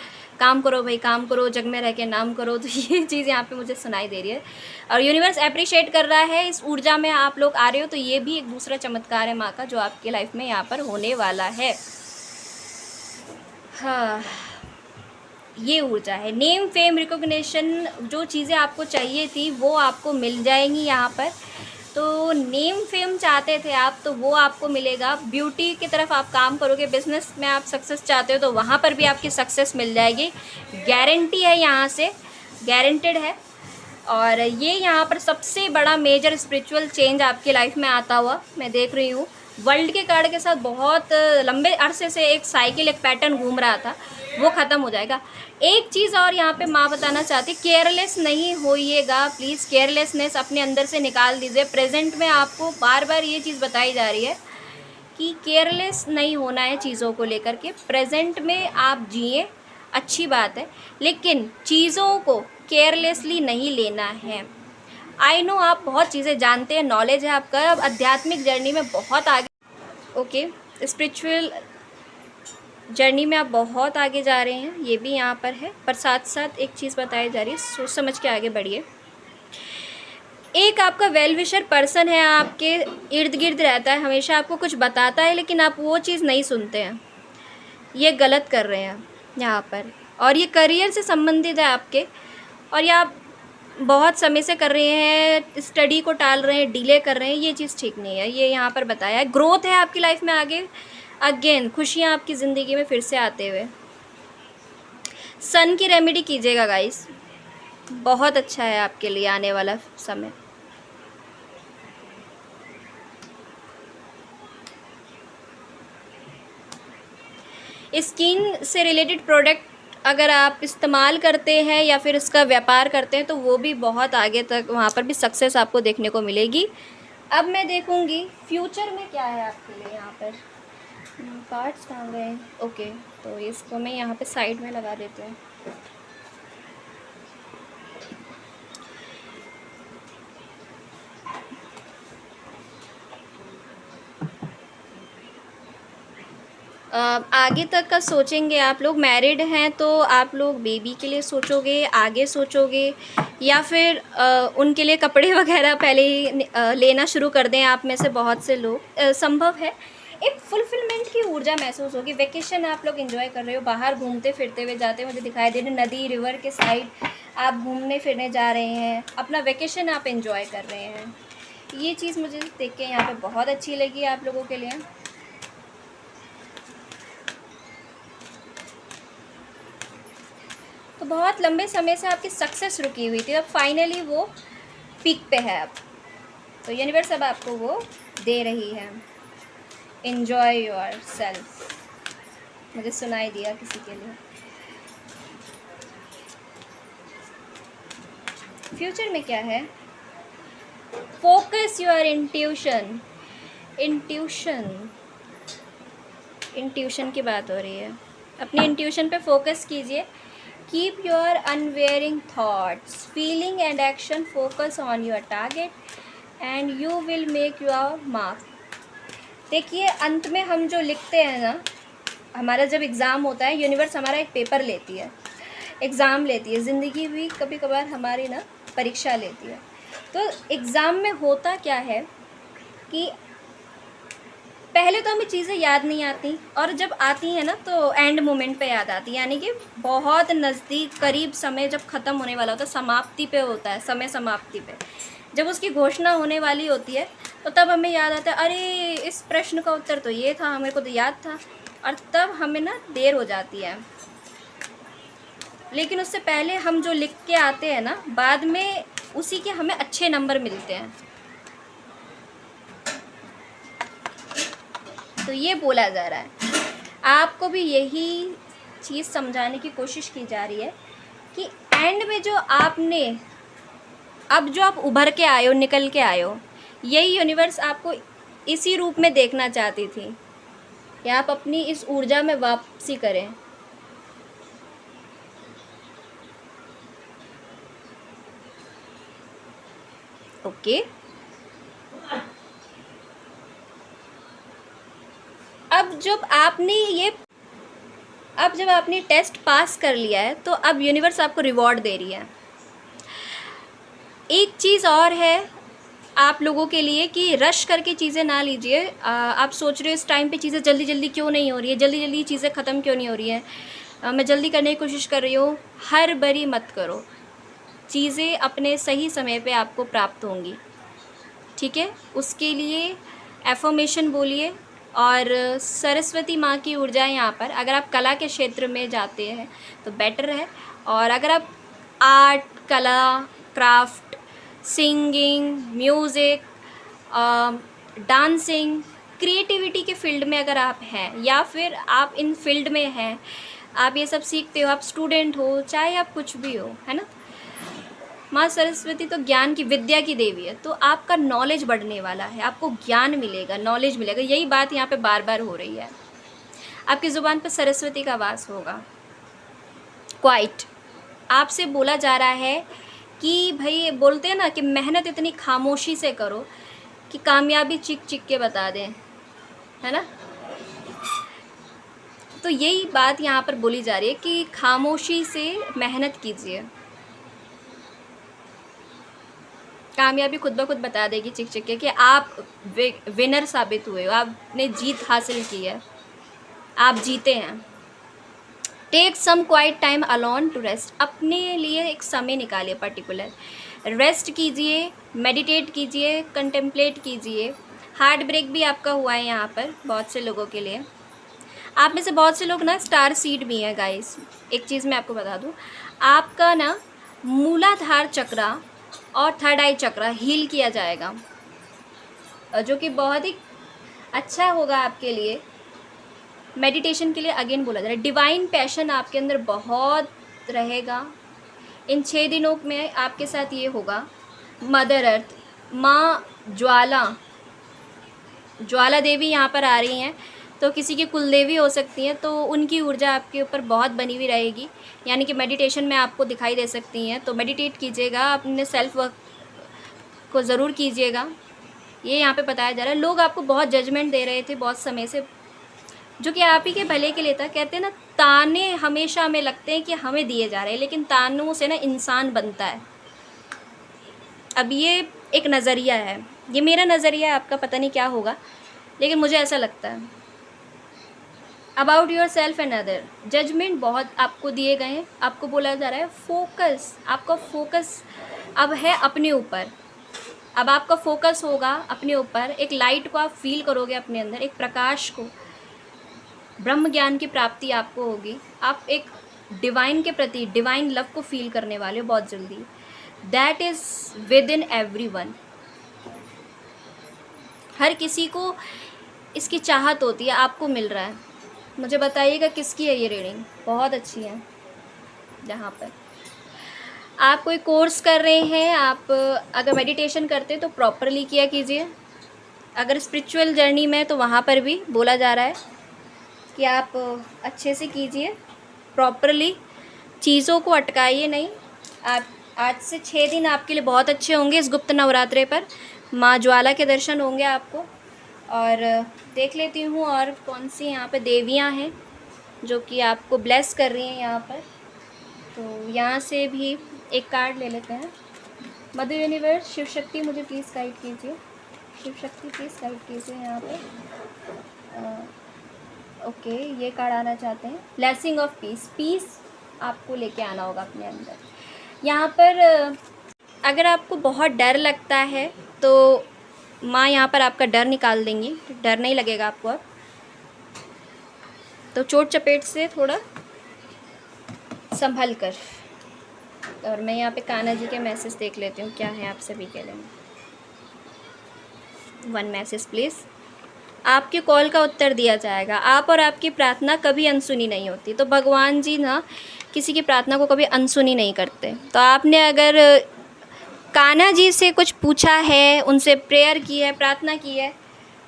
काम करो भाई, काम करो, जग में रह के नाम करो, तो ये चीज़ यहाँ पे मुझे सुनाई दे रही है और यूनिवर्स अप्रिशिएट कर रहा है इस ऊर्जा में आप लोग आ रहे हो, तो ये भी एक दूसरा चमत्कार है माँ का जो आपकी लाइफ में यहाँ पर होने वाला है। हाँ, ये ऊर्जा है। नेम, फेम, रिकॉग्निशन, जो चीज़ें आपको चाहिए थी वो आपको मिल जाएंगी यहाँ पर। तो नेम फेम चाहते थे आप, तो वो आपको मिलेगा। ब्यूटी की तरफ आप काम करोगे, बिजनेस में आप सक्सेस चाहते हो तो वहाँ पर भी आपकी सक्सेस मिल जाएगी, गारंटी है, यहाँ से गारंटेड है। और ये यहाँ पर सबसे बड़ा मेजर स्पिरिचुअल चेंज आपकी लाइफ में आता हुआ मैं देख रही हूँ। वर्ल्ड के कार्ड के साथ बहुत लंबे अरसे से एक साइकिल, एक पैटर्न घूम रहा था, वो ख़त्म हो जाएगा। एक चीज़ और यहाँ पे माँ बताना चाहती, केयरलेस नहीं होइएगा प्लीज़, केयरलेसनेस अपने अंदर से निकाल दीजिए। प्रेजेंट में आपको बार बार ये चीज़ बताई जा रही है कि केयरलेस नहीं होना है चीज़ों को लेकर के। प्रेजेंट में आप जिए, अच्छी बात है, लेकिन चीज़ों को केयरलेसली नहीं लेना है। आई नो आप बहुत चीज़ें जानते हैं, नॉलेज है आपका, अब आध्यात्मिक जर्नी में बहुत आगे, ओके, स्पिरिचुअल जर्नी में आप बहुत आगे जा रहे हैं, ये भी यहाँ पर है। पर साथ साथ एक चीज़ बताई जा रही है, सोच समझ के आगे बढ़िए। एक आपका वेल विशर पर्सन है, आपके इर्द गिर्द रहता है, हमेशा आपको कुछ बताता है, लेकिन आप वो चीज़ नहीं सुनते हैं, ये गलत कर रहे हैं यहाँ पर। और ये करियर से संबंधित है आपके, और ये आप बहुत समय से कर रहे हैं, स्टडी को टाल रहे हैं, डिले कर रहे हैं, ये चीज़ ठीक नहीं है, ये यहाँ पर बताया है। ग्रोथ है आपकी लाइफ में आगे, अगेन खुशियाँ आपकी ज़िंदगी में फिर से आते हुए। सन की रेमेडी कीजिएगा गाइस, बहुत अच्छा है आपके लिए आने वाला समय। स्किन से रिलेटेड प्रोडक्ट अगर आप इस्तेमाल करते हैं या फिर इसका व्यापार करते हैं, तो वो भी बहुत आगे तक वहाँ पर भी सक्सेस आपको देखने को मिलेगी। अब मैं देखूँगी फ्यूचर में क्या है आपके लिए यहाँ पर। कार्ड्स कहाँ गए? ओके, तो इसको मैं यहाँ पे साइड में लगा देती हूँ। आगे तक का सोचेंगे आप लोग। मैरिड हैं तो आप लोग बेबी के लिए सोचोगे, आगे सोचोगे, या फिर उनके लिए कपड़े वगैरह पहले ही लेना शुरू कर दें। आप में से बहुत से लोग संभव है एक फुलफिलमेंट की ऊर्जा महसूस होगी। वेकेशन आप लोग एंजॉय कर रहे हो, बाहर घूमते फिरते हुए जाते मुझे दिखाई दे रहे, नदी रिवर के साइड आप घूमने फिरने जा रहे हैं, अपना वेकेशन आप एंजॉय कर रहे हैं। ये चीज़ मुझे देख के यहाँ पे बहुत अच्छी लगी आप लोगों के लिए। तो बहुत लंबे समय से आपकी सक्सेस रुकी हुई थी, अब फाइनली वो पीक पे है। अब तो यूनिवर्स अब आपको वो दे रही है। एन्जॉय योर सेल्फ, मुझे सुनाई दिया किसी के लिए। फ्यूचर में क्या है? Focus your intuition. इंट्यूशन की बात हो रही है, अपनी इंट्यूशन पे फोकस कीजिए। Keep your unwearying thoughts, feeling and action focus on your target and you will make your mark. देखिए, अंत में हम जो लिखते हैं ना, हमारा जब एग्ज़ाम होता है, यूनिवर्स हमारा एक पेपर लेती है, एग्ज़ाम लेती है। ज़िंदगी भी कभी कभार हमारी ना परीक्षा लेती है। तो एग्ज़ाम में होता क्या है कि पहले तो हमें चीज़ें याद नहीं आती, और जब आती हैं ना तो एंड मोमेंट पे याद आती है, यानी कि बहुत नज़दीक करीब समय जब ख़त्म होने वाला होता है, समाप्ति पे होता है, समय समाप्ति पे जब उसकी घोषणा होने वाली होती है, तो तब हमें याद आता है, अरे इस प्रश्न का उत्तर तो ये था, मेरे को तो याद था, और तब हमें ना देर हो जाती है। लेकिन उससे पहले हम जो लिख के आते हैं ना, बाद में उसी के हमें अच्छे नंबर मिलते हैं। तो ये बोला जा रहा है, आपको भी यही चीज़ समझाने की कोशिश की जा रही है कि एंड में जो आपने अब जो आप उभर के आए हो, निकल के आए हो, यही यूनिवर्स आपको इसी रूप में देखना चाहती थी कि आप अपनी इस ऊर्जा में वापसी करें। ओके, अब जब आपने टेस्ट पास कर लिया है, तो अब यूनिवर्स आपको रिवॉर्ड दे रही है। एक चीज़ और है आप लोगों के लिए कि रश करके चीज़ें ना लीजिए। आप सोच रहे हो इस टाइम पे चीज़ें जल्दी जल्दी क्यों नहीं हो रही है, जल्दी जल्दी चीज़ें ख़त्म क्यों नहीं हो रही है, मैं जल्दी करने की कोशिश कर रही हूँ। हर बरी मत करो, चीज़ें अपने सही समय पे आपको प्राप्त होंगी, ठीक है। उसके लिए एफर्मेशन बोलिए, और सरस्वती माँ की ऊर्जा है यहाँ पर। अगर आप कला के क्षेत्र में जाते हैं तो बेटर है, और अगर आप आर्ट, कला, craft, singing, music, dancing, creativity के फील्ड में अगर आप हैं, या फिर आप इन फील्ड में हैं, आप ये सब सीखते हो, आप स्टूडेंट हो, चाहे आप कुछ भी हो, है ना, माँ सरस्वती तो ज्ञान की, विद्या की देवी है। तो आपका नॉलेज बढ़ने वाला है, आपको ज्ञान मिलेगा, नॉलेज मिलेगा। यही बात यहाँ पे बार बार हो रही है। आपकी ज़ुबान पर सरस्वती का वास होगा। क्वाइट आपसे बोला जा रहा है कि भाई, बोलते हैं ना कि मेहनत इतनी खामोशी से करो कि कामयाबी चिक चिक के बता दें, है ना। तो यही बात यहाँ पर बोली जा रही है कि खामोशी से मेहनत कीजिए, कामयाबी खुद ब खुद बता देगी चिक चिक के कि आप विनर साबित हुए हो, आपने जीत हासिल की है, आप जीते हैं। Take some quiet time alone to rest, अपने लिए एक समय निकालिए पर्टिकुलर, रेस्ट कीजिए, मेडिटेट कीजिए, कंटेम्पलेट कीजिए। हार्ट ब्रेक भी आपका हुआ है यहाँ पर बहुत से लोगों के लिए। आप में से बहुत से लोग ना स्टार सीड भी हैं गाइस। एक चीज़ मैं आपको बता दूँ, आपका ना मूलाधार चक्रा और थर्ड आई चक्रा हील किया जाएगा, जो कि बहुत ही अच्छा होगा आपके लिए। मेडिटेशन के लिए अगेन बोला जा रहा है, डिवाइन पैशन आपके अंदर बहुत रहेगा। इन 6 दिनों में आपके साथ ये होगा। मदर अर्थ, माँ ज्वाला देवी यहाँ पर आ रही हैं, तो किसी की कुलदेवी हो सकती हैं, तो उनकी ऊर्जा आपके ऊपर बहुत बनी हुई रहेगी, यानी कि मेडिटेशन में आपको दिखाई दे सकती हैं। तो मेडिटेट कीजिएगा, अपने सेल्फ वर्क को ज़रूर कीजिएगा। ये यहाँ पे बताया जा रहा है। लोग आपको बहुत जजमेंट दे रहे थे बहुत समय से, जो कि आप ही के भले के लिए था। कहते हैं ना, ताने हमेशा हमें लगते हैं कि हमें दिए जा रहे हैं, लेकिन तानों से ना इंसान बनता है। अब ये एक नज़रिया है, ये मेरा नज़रिया है, आपका पता नहीं क्या होगा, लेकिन मुझे ऐसा लगता है। About yourself and other, judgement बहुत आपको दिए गए हैं। आपको बोला जा रहा है फोकस, आपका फोकस अब है अपने ऊपर। अब आपका फोकस होगा अपने ऊपर, एक लाइट को आप फील करोगे अपने अंदर, एक प्रकाश को, ब्रह्म ज्ञान की प्राप्ति आपको होगी। आप एक डिवाइन के प्रति, डिवाइन लव को फील करने वाले हो बहुत जल्दी। That is within everyone. हर किसी को इसकी चाहत होती है, आपको मिल रहा है। मुझे बताइएगा किसकी है ये रीडिंग, बहुत अच्छी है। जहाँ पर आप कोई कोर्स कर रहे हैं, आप अगर मेडिटेशन करते हैं तो प्रॉपरली किया कीजिए। अगर स्पिरिचुअल जर्नी में, तो वहाँ पर भी बोला जा रहा है कि आप अच्छे से कीजिए प्रॉपरली, चीज़ों को अटकाइए नहीं। आप आज से 6 दिन आपके लिए बहुत अच्छे होंगे इस गुप्त नवरात्रे पर। माँ ज्वाला के दर्शन होंगे आपको। और देख लेती हूँ और कौन सी यहाँ पे देवियाँ हैं जो कि आपको ब्लेस कर रही हैं यहाँ पर। तो यहाँ से भी एक कार्ड ले लेते हैं। मदर यूनिवर्स, शिव शक्ति मुझे प्लीज़ गाइड कीजिए। शिव शक्ति प्लीज़ गाइड कीजिए यहाँ पर। ओके, ये कार्ड आना चाहते हैं, ब्लेसिंग ऑफ पीस। पीस आपको लेके आना होगा अपने अंदर। यहाँ पर अगर आपको बहुत डर लगता है तो माँ यहाँ पर आपका डर निकाल देंगी, डर नहीं लगेगा आपको अब। तो चोट चपेट से थोड़ा संभल कर। और मैं यहाँ पे कान्हा जी के मैसेज देख लेती हूँ क्या है आप सभी के लिए। 1 मैसेज प्लीज़। आपके कॉल का उत्तर दिया जाएगा। आप और आपकी प्रार्थना कभी अनसुनी नहीं होती। तो भगवान जी ना किसी की प्रार्थना को कभी अनसुनी नहीं करते। तो आपने अगर कान्हा जी से कुछ पूछा है, उनसे प्रेयर की है, प्रार्थना की है,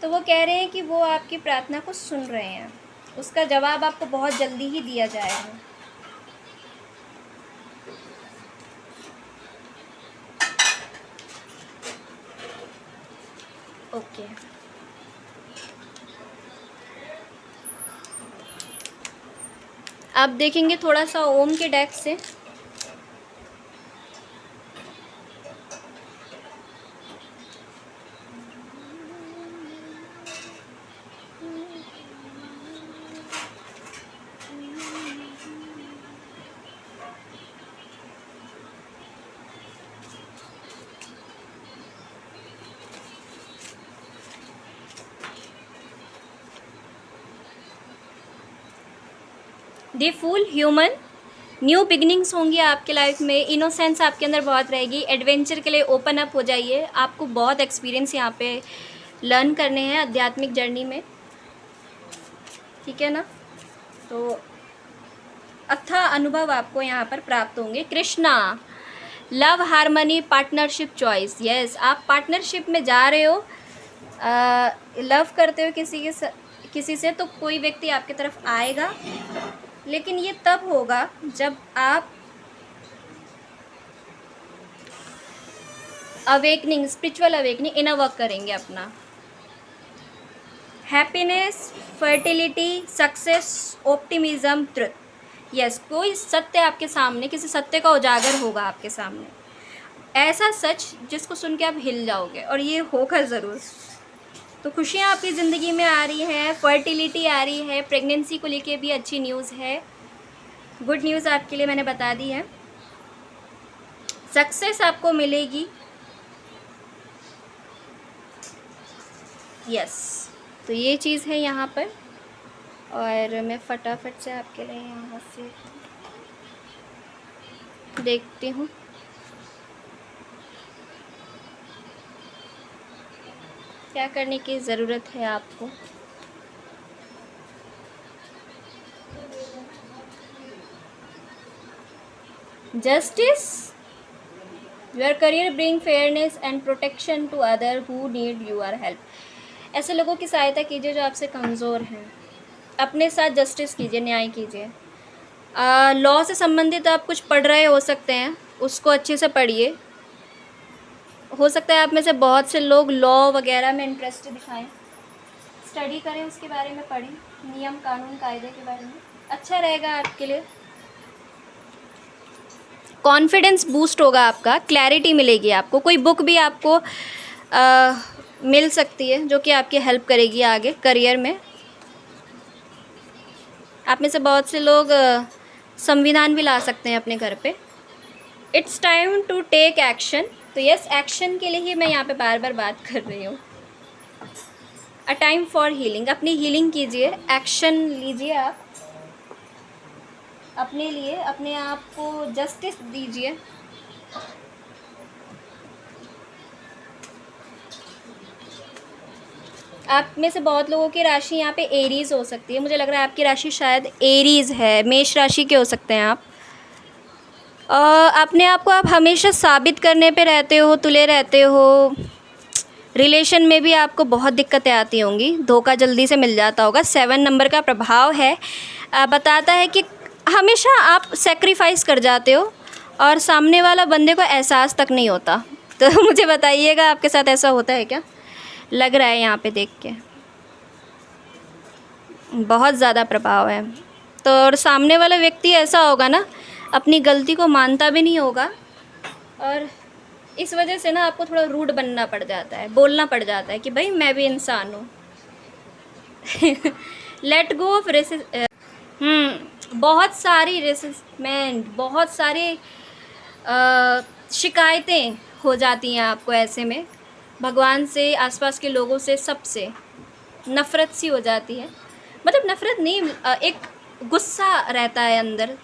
तो वो कह रहे हैं कि वो आपकी प्रार्थना को सुन रहे हैं। उसका जवाब आपको बहुत जल्दी ही दिया जाएगा। ओके, आप देखेंगे थोड़ा सा ओम के डेक से। The fool human, new beginnings होंगी आपके लाइफ में। इनोसेंस आपके अंदर बहुत रहेगी। एडवेंचर के लिए ओपन अप हो जाइए। आपको बहुत एक्सपीरियंस यहाँ पे लर्न करने हैं आध्यात्मिक जर्नी में, ठीक है ना। तो अथाह अनुभव आपको यहाँ पर प्राप्त होंगे। Krishna, love, harmony, partnership, choice. Yes, आप पार्टनरशिप में जा रहे हो, लव करते हो किसी से, तो कोई व्यक्ति आपकी तरफ आएगा, लेकिन ये तब होगा जब आप awakening, spiritual awakening, inner work करेंगे अपना। Happiness, fertility, success, optimism, truth. Yes, कोई सत्य आपके सामने, किसी सत्य का उजागर होगा आपके सामने, ऐसा सच जिसको सुन के आप हिल जाओगे, और ये होगा ज़रूर। तो खुशियाँ आपकी ज़िंदगी में आ रही हैं, फर्टिलिटी आ रही है, प्रेगनेंसी को लेके भी अच्छी न्यूज़ है, गुड न्यूज़ आपके लिए मैंने बता दी है। सक्सेस आपको मिलेगी। यस, तो ये चीज़ है यहाँ पर। और मैं फटाफट से आपके लिए यहाँ से देखती हूँ। क्या करने की ज़रूरत है आपको। Justice, your career bring fairness and protection to other who need your help. ऐसे लोगों की सहायता कीजिए जो आपसे कमज़ोर हैं। अपने साथ जस्टिस कीजिए, न्याय कीजिए। लॉ से संबंधित आप कुछ पढ़ रहे हो सकते हैं, उसको अच्छे से पढ़िए। हो सकता है आप में से बहुत से लोग लॉ वगैरह में इंटरेस्ट दिखाएं, स्टडी करें, उसके बारे में पढ़ें, नियम कानून कायदे के बारे में, अच्छा रहेगा आपके लिए। कॉन्फिडेंस बूस्ट होगा आपका, क्लैरिटी मिलेगी आपको। कोई बुक भी आपको मिल सकती है जो कि आपकी हेल्प करेगी आगे करियर में। आप में से बहुत से लोग संविधान भी ला सकते हैं अपने घर पे। It's time to take action. तो यस, एक्शन के लिए ही मैं यहाँ पे बार बार बात कर रही हूँ। अ टाइम फॉर हीलिंग, अपनी हीलिंग कीजिए, एक्शन लीजिए आप अपने लिए, अपने आप को जस्टिस दीजिए। आप में से बहुत लोगों की राशि यहाँ पे एरीज़ हो सकती है। मुझे लग रहा है आपकी राशि शायद एरीज़ है, मेष राशि के हो सकते हैं आप। अपने आप को आप हमेशा साबित करने पे रहते हो, तुले रहते हो। रिलेशन में भी आपको बहुत दिक्कतें आती होंगी, धोखा जल्दी से मिल जाता होगा। 7 नंबर का प्रभाव है, बताता है कि हमेशा आप सेक्रीफाइस कर जाते हो और सामने वाला बंदे को एहसास तक नहीं होता। तो मुझे बताइएगा आपके साथ ऐसा होता है क्या? लग रहा है यहाँ पे देख के बहुत ज़्यादा प्रभाव है। तो और सामने वाला व्यक्ति ऐसा होगा ना, अपनी गलती को मानता भी नहीं होगा और इस वजह से ना आपको थोड़ा रूड बनना पड़ जाता है, बोलना पड़ जाता है कि भाई मैं भी इंसान हूँ। लेट गो ऑफ बहुत सारी रेसिस्टमेंट, बहुत सारी शिकायतें हो जाती हैं आपको ऐसे में। भगवान से, आसपास के लोगों से, सबसे नफ़रत सी हो जाती है। मतलब नफ़रत नहीं, एक गुस्सा रहता है अंदर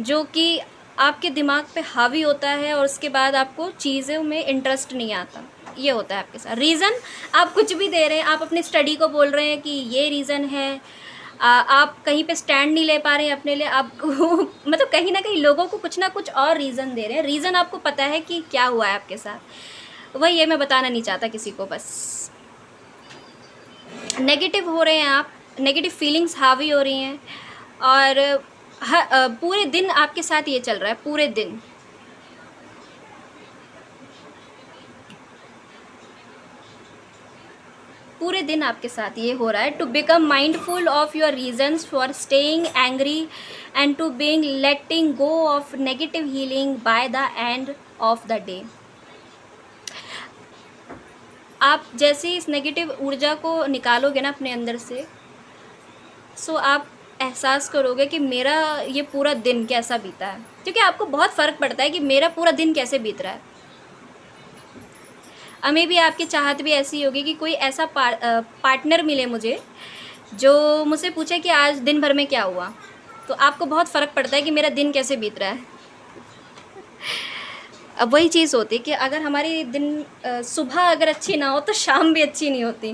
जो कि आपके दिमाग पे हावी होता है और उसके बाद आपको चीज़ों में इंटरेस्ट नहीं आता। ये होता है आपके साथ। रीज़न आप कुछ भी दे रहे हैं, आप अपनी स्टडी को बोल रहे हैं कि ये रीज़न है, आप कहीं पे स्टैंड नहीं ले पा रहे हैं अपने लिए, आपको मतलब कहीं ना कहीं लोगों को कुछ ना कुछ और रीज़न दे रहे हैं। रीज़न आपको पता है कि क्या हुआ है आपके साथ, वही ये मैं बताना नहीं चाहता किसी को। बस नेगेटिव हो रहे हैं आप, नेगेटिव फीलिंग्स हावी हो रही हैं और पूरे दिन आपके साथ ये चल रहा है, पूरे दिन। पूरे दिन आपके साथ ये हो रहा है। To become mindful of your reasons for staying angry and to being letting go of negative healing by the end of the day. आप जैसे इस नेगेटिव ऊर्जा को निकालोगे ना अपने अंदर से, सो आप एहसास करोगे कि मेरा ये पूरा दिन कैसा बीता है, क्योंकि आपको बहुत फ़र्क पड़ता है कि मेरा पूरा दिन कैसे बीत रहा है। हमें भी आपकी चाहत भी ऐसी होगी कि कोई ऐसा पार्टनर मिले मुझे जो मुझसे पूछे कि आज दिन भर में क्या हुआ। तो आपको बहुत फ़र्क पड़ता है कि मेरा दिन कैसे बीत रहा है। अब वही चीज़ होती है कि अगर हमारी दिन सुबह अगर अच्छी ना हो तो शाम भी अच्छी नहीं होती।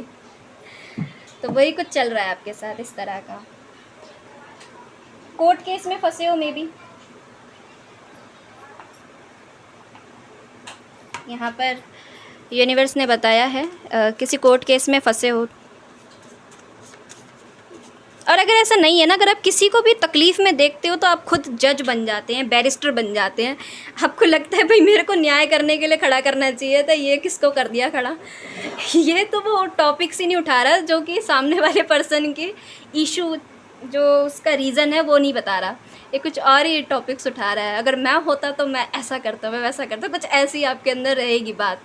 तो वही कुछ चल रहा है आपके साथ इस तरह का। कोर्ट केस में फंसे हो, मे बी यहाँ पर यूनिवर्स ने बताया है किसी कोर्ट केस में फंसे हो। और अगर ऐसा नहीं है ना, अगर आप किसी को भी तकलीफ़ में देखते हो तो आप खुद जज बन जाते हैं, बैरिस्टर बन जाते हैं। आपको लगता है भाई मेरे को न्याय करने के लिए खड़ा करना चाहिए था, ये किसको कर दिया खड़ा। ये तो वो टॉपिक्स ही नहीं उठा रहा जो कि सामने वाले पर्सन के इशू, जो उसका रीज़न है वो नहीं बता रहा, ये कुछ और ही टॉपिक्स उठा रहा है। अगर मैं होता तो मैं ऐसा करता, मैं वैसा करता, कुछ ऐसी आपके अंदर रहेगी बात।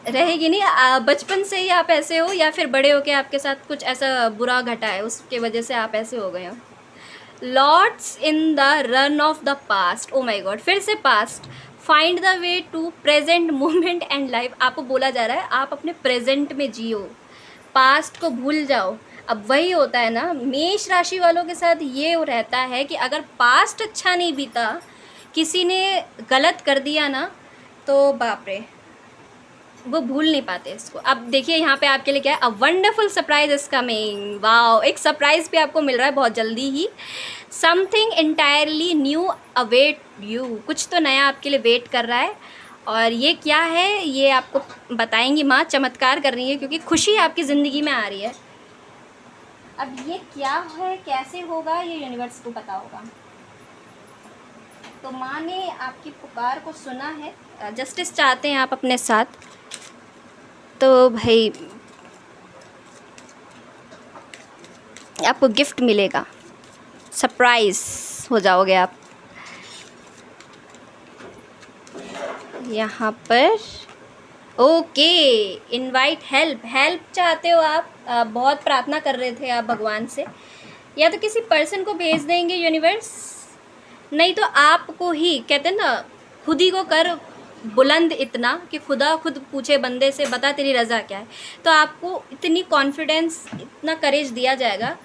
रहेगी नहीं। बचपन से ही आप ऐसे हो या फिर बड़े होके आपके साथ कुछ ऐसा बुरा घटा है, उसके वजह से आप ऐसे हो गए हो। Lots in the run of the past, oh my god, फिर से past. Find the way to present moment and life. आपको बोला जा रहा है आप अपने प्रेजेंट में जियो, पास्ट को भूल जाओ। अब वही होता है ना, मेष राशि वालों के साथ ये रहता है कि अगर पास्ट अच्छा नहीं बीता, किसी ने गलत कर दिया ना, तो बाप रे, वो भूल नहीं पाते इसको। अब देखिए यहाँ पे आपके लिए क्या है, a wonderful surprise is coming. Wow, एक सरप्राइज भी आपको मिल रहा है बहुत जल्दी ही। Something entirely new await you, कुछ तो नया आपके लिए वेट कर रहा है। और ये क्या है ये आपको बताएंगी माँ, चमत्कार कर रही है, क्योंकि खुशी आपकी ज़िंदगी में आ रही है। अब ये क्या है, कैसे होगा, ये यूनिवर्स को पता होगा। तो माँ ने आपकी पुकार को सुना है, जस्टिस चाहते हैं आप अपने साथ, तो भाई आपको गिफ्ट मिलेगा, सरप्राइज़ हो जाओगे आप। यहाँ पर ओके, इनवाइट हेल्प, हेल्प चाहते हो आप, बहुत प्रार्थना कर रहे थे आप भगवान से, या तो किसी पर्सन को भेज देंगे यूनिवर्स, नहीं तो आपको ही, कहते हैं ना, खुद ही को कर बुलंद इतना कि खुदा खुद पूछे बंदे से, बता तेरी रज़ा क्या है। तो आपको इतनी कॉन्फिडेंस, इतना करेज दिया जाएगा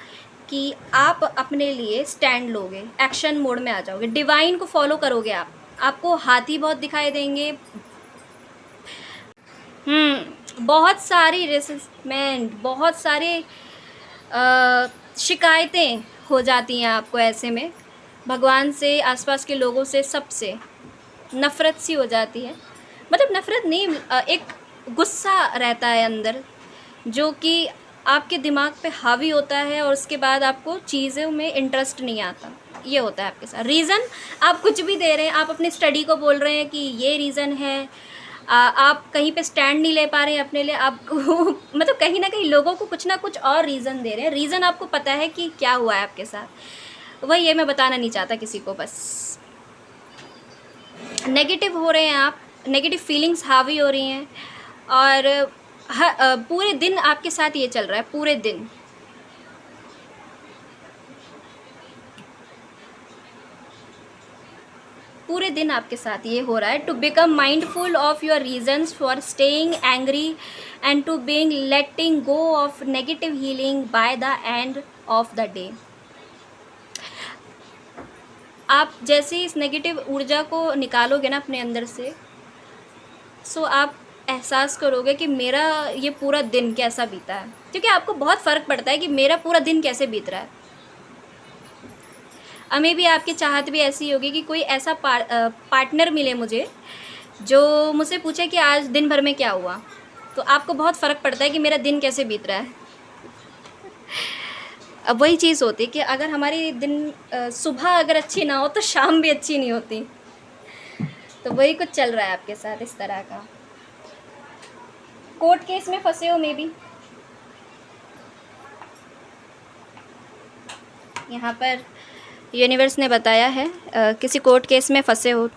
कि आप अपने लिए स्टैंड लोगे, एक्शन मोड में आ जाओगे, डिवाइन को फॉलो करोगे आप। आपको हाथी बहुत दिखाई देंगे, बहुत सारी रेसिस्टमेंट, बहुत सारे शिकायतें हो जाती हैं आपको ऐसे में, भगवान से, आसपास के लोगों से, सबसे नफ़रत सी हो जाती है। मतलब नफ़रत नहीं, एक गुस्सा रहता है अंदर जो कि आपके दिमाग पे हावी होता है, और उसके बाद आपको चीज़ों में इंटरेस्ट नहीं आता। ये होता है आपके साथ। रीज़न आप कुछ भी दे रहे हैं, आप अपनी स्टडी को बोल रहे हैं कि ये रीज़न है, आप कहीं पे स्टैंड नहीं ले पा रहे हैं अपने लिए, आपको मतलब कहीं ना कहीं लोगों को कुछ ना कुछ और रीज़न दे रहे हैं। रीज़न आपको पता है कि क्या हुआ है आपके साथ, वही ये मैं बताना नहीं चाहता किसी को। बस नेगेटिव हो रहे हैं आप, नेगेटिव फीलिंग्स हावी हो रही हैं, और पूरे दिन आपके साथ ये चल रहा है, पूरे दिन। पूरे दिन आपके साथ ये हो रहा है। To become mindful of your reasons for staying angry and to being letting go of negative healing by the end of the day. आप जैसे इस नेगेटिव ऊर्जा को निकालोगे ना अपने अंदर से, सो आप एहसास करोगे कि मेरा ये पूरा दिन कैसा बीता है, क्योंकि आपको बहुत फ़र्क पड़ता है कि मेरा पूरा दिन कैसे बीत रहा है। हमें भी आपकी चाहत भी ऐसी होगी कि कोई ऐसा पार्टनर मिले मुझे जो मुझसे पूछे कि आज दिन भर में क्या हुआ, तो आपको बहुत फ़र्क पड़ता है कि मेरा दिन कैसे बीत रहा है। अब वही चीज़ होती है कि अगर हमारी दिन सुबह अगर अच्छी ना हो तो शाम भी अच्छी नहीं होती। तो वही कुछ चल रहा है आपके साथ इस तरह का। कोर्ट केस में फंसे हो मे बी, यहाँ पर यूनिवर्स ने बताया है किसी कोर्ट केस में फंसे हो।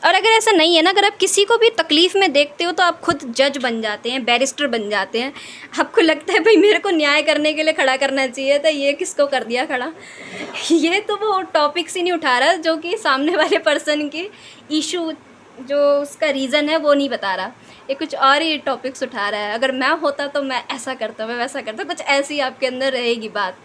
और अगर ऐसा नहीं है ना, अगर आप किसी को भी तकलीफ़ में देखते हो तो आप खुद जज बन जाते हैं, बैरिस्टर बन जाते हैं। आपको लगता है भाई मेरे को न्याय करने के लिए खड़ा करना चाहिए था, ये किसको कर दिया खड़ा। ये तो वो टॉपिक्स ही नहीं उठा रहा जो कि सामने वाले पर्सन के इशू, जो उसका रीज़न है वो नहीं बता रहा, ये कुछ और ही टॉपिक्स उठा रहा है। अगर मैं होता तो मैं ऐसा करता, मैं वैसा करता, कुछ ऐसी आपके अंदर रहेगी बात।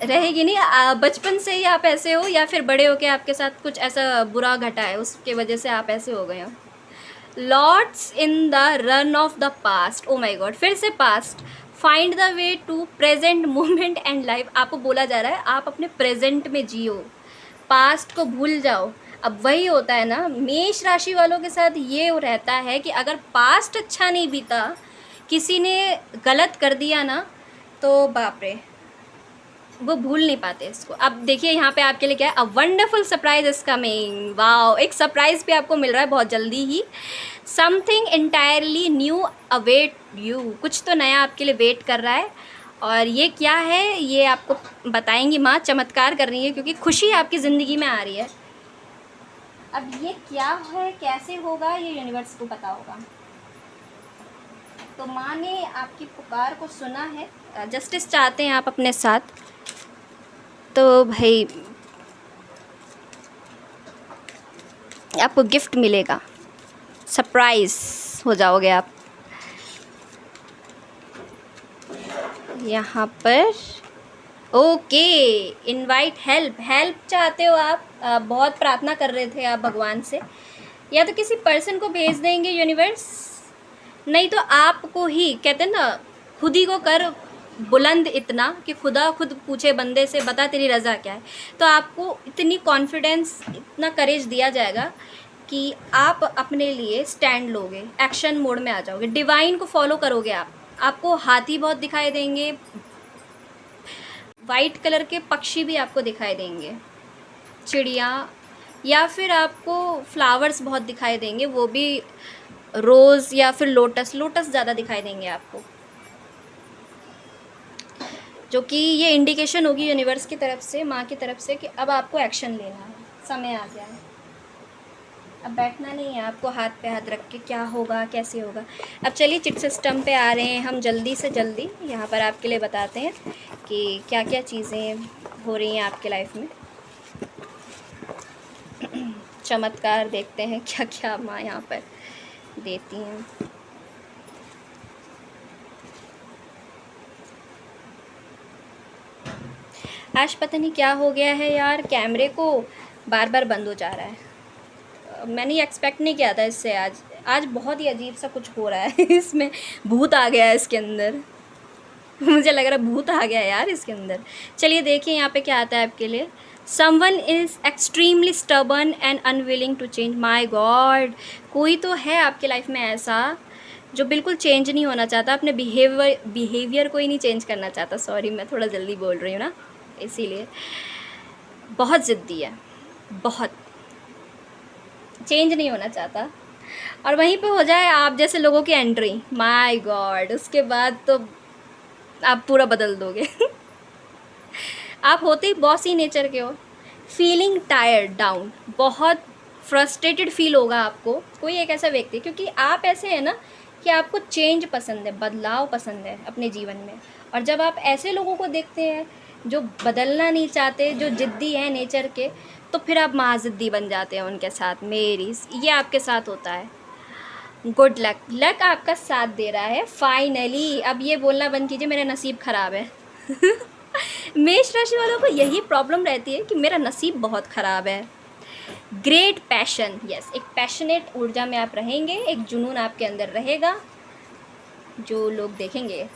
रहेगी नहीं, बचपन से ही आप ऐसे हो, या फिर बड़े होके आपके साथ कुछ ऐसा बुरा घटा है उसके वजह से आप ऐसे हो गए हो। Lords in the run of the past, oh my god, फिर से past, find the way to present moment and life. आपको बोला जा रहा है आप अपने प्रेजेंट में जियो, पास्ट को भूल जाओ। अब वही होता है ना, मेष राशि वालों के साथ ये रहता है कि अगर पास्ट अच्छा नहीं बीता, किसी ने गलत कर दिया ना, तो बाप रे, वो भूल नहीं पाते इसको। अब देखिए यहाँ पे आपके लिए क्या है, a wonderful surprise is coming. Wow, एक सरप्राइज़ भी आपको मिल रहा है बहुत जल्दी ही। Something entirely new await you, कुछ तो नया आपके लिए वेट कर रहा है। और ये क्या है ये आपको बताएंगी माँ, चमत्कार कर रही है, क्योंकि खुशी आपकी ज़िंदगी में आ रही है। अब ये क्या है, कैसे होगा, ये यूनिवर्स को पता होगा। तो माँ ने आपकी पुकार को सुना है, जस्टिस चाहते हैं आप अपने साथ, तो भाई आपको गिफ्ट मिलेगा, सरप्राइज़ हो जाओगे आप। यहाँ पर ओके, इनवाइट हेल्प, हेल्प चाहते हो आप, बहुत प्रार्थना कर रहे थे आप भगवान से, या तो किसी पर्सन को भेज देंगे यूनिवर्स, नहीं तो आपको ही, कहते हैं ना, खुद ही को कर बुलंद इतना कि खुदा खुद पूछे बंदे से, बता तेरी रज़ा क्या है। तो आपको इतनी कॉन्फिडेंस, इतना करेज दिया जाएगा कि आप अपने लिए स्टैंड लोगे, एक्शन मोड में आ जाओगे, डिवाइन को फॉलो करोगे आप। आपको हाथी बहुत दिखाई देंगे, वाइट कलर के पक्षी भी आपको दिखाई देंगे, चिड़िया, या फिर आपको फ्लावर्स बहुत दिखाई देंगे, वो भी रोज़ या फिर लोटस ज़्यादा दिखाई देंगे आपको, जो कि ये इंडिकेशन होगी यूनिवर्स की तरफ से, माँ की तरफ से, कि अब आपको एक्शन लेना है, समय आ गया है। अब बैठना नहीं है आपको हाथ पे हाथ रख के, क्या होगा कैसे होगा। अब चलिए चिट सिस्टम पे आ रहे हैं हम, जल्दी से जल्दी यहाँ पर आपके लिए बताते हैं कि क्या क्या चीज़ें हो रही हैं आपके लाइफ में। चमत्कार देखते हैं क्या क्या माँ यहाँ पर देती हैं। आज पता नहीं क्या हो गया है यार, कैमरे को बार बार बंद हो जा रहा है। मैंने एक्सपेक्ट नहीं किया था इससे। आज बहुत ही अजीब सा कुछ हो रहा है इसमें भूत आ गया है इसके अंदर। मुझे लग रहा है भूत आ गया यार इसके अंदर। चलिए देखिए यहाँ पे क्या आता है आपके लिए। Someone is extremely stubborn and unwilling to change. My god, कोई तो है आपके लाइफ में ऐसा जो बिल्कुल चेंज नहीं होना चाहता, अपने बिहेवियर को ही नहीं चेंज करना चाहता। सॉरी मैं थोड़ा जल्दी बोल रही हूँ ना, इसीलिए। बहुत ज़िद्दी है, बहुत चेंज नहीं होना चाहता, और वहीं पे हो जाए आप जैसे लोगों की एंट्री, माय गॉड, उसके बाद तो आप पूरा बदल दोगे। आप होते ही बॉसी नेचर के हो। फीलिंग टायर्ड डाउन, बहुत फ्रस्ट्रेटेड फील होगा आपको कोई एक ऐसा व्यक्ति, क्योंकि आप ऐसे हैं ना कि आपको चेंज पसंद है, बदलाव पसंद है अपने जीवन में। और जब आप ऐसे लोगों को देखते हैं जो बदलना नहीं चाहते, जो ज़िद्दी हैं नेचर के, तो फिर आप महाज़िद्दी बन जाते हैं उनके साथ। ये आपके साथ होता है। गुड लक, लक आपका साथ दे रहा है फाइनली। अब ये बोलना बंद कीजिए मेरा नसीब ख़राब है। मेष राशि वालों को यही प्रॉब्लम रहती है कि मेरा नसीब बहुत ख़राब है। ग्रेट पैशन, यस, एक पैशनेट ऊर्जा में आप रहेंगे, एक जुनून आपके अंदर रहेगा जो लोग देखेंगे।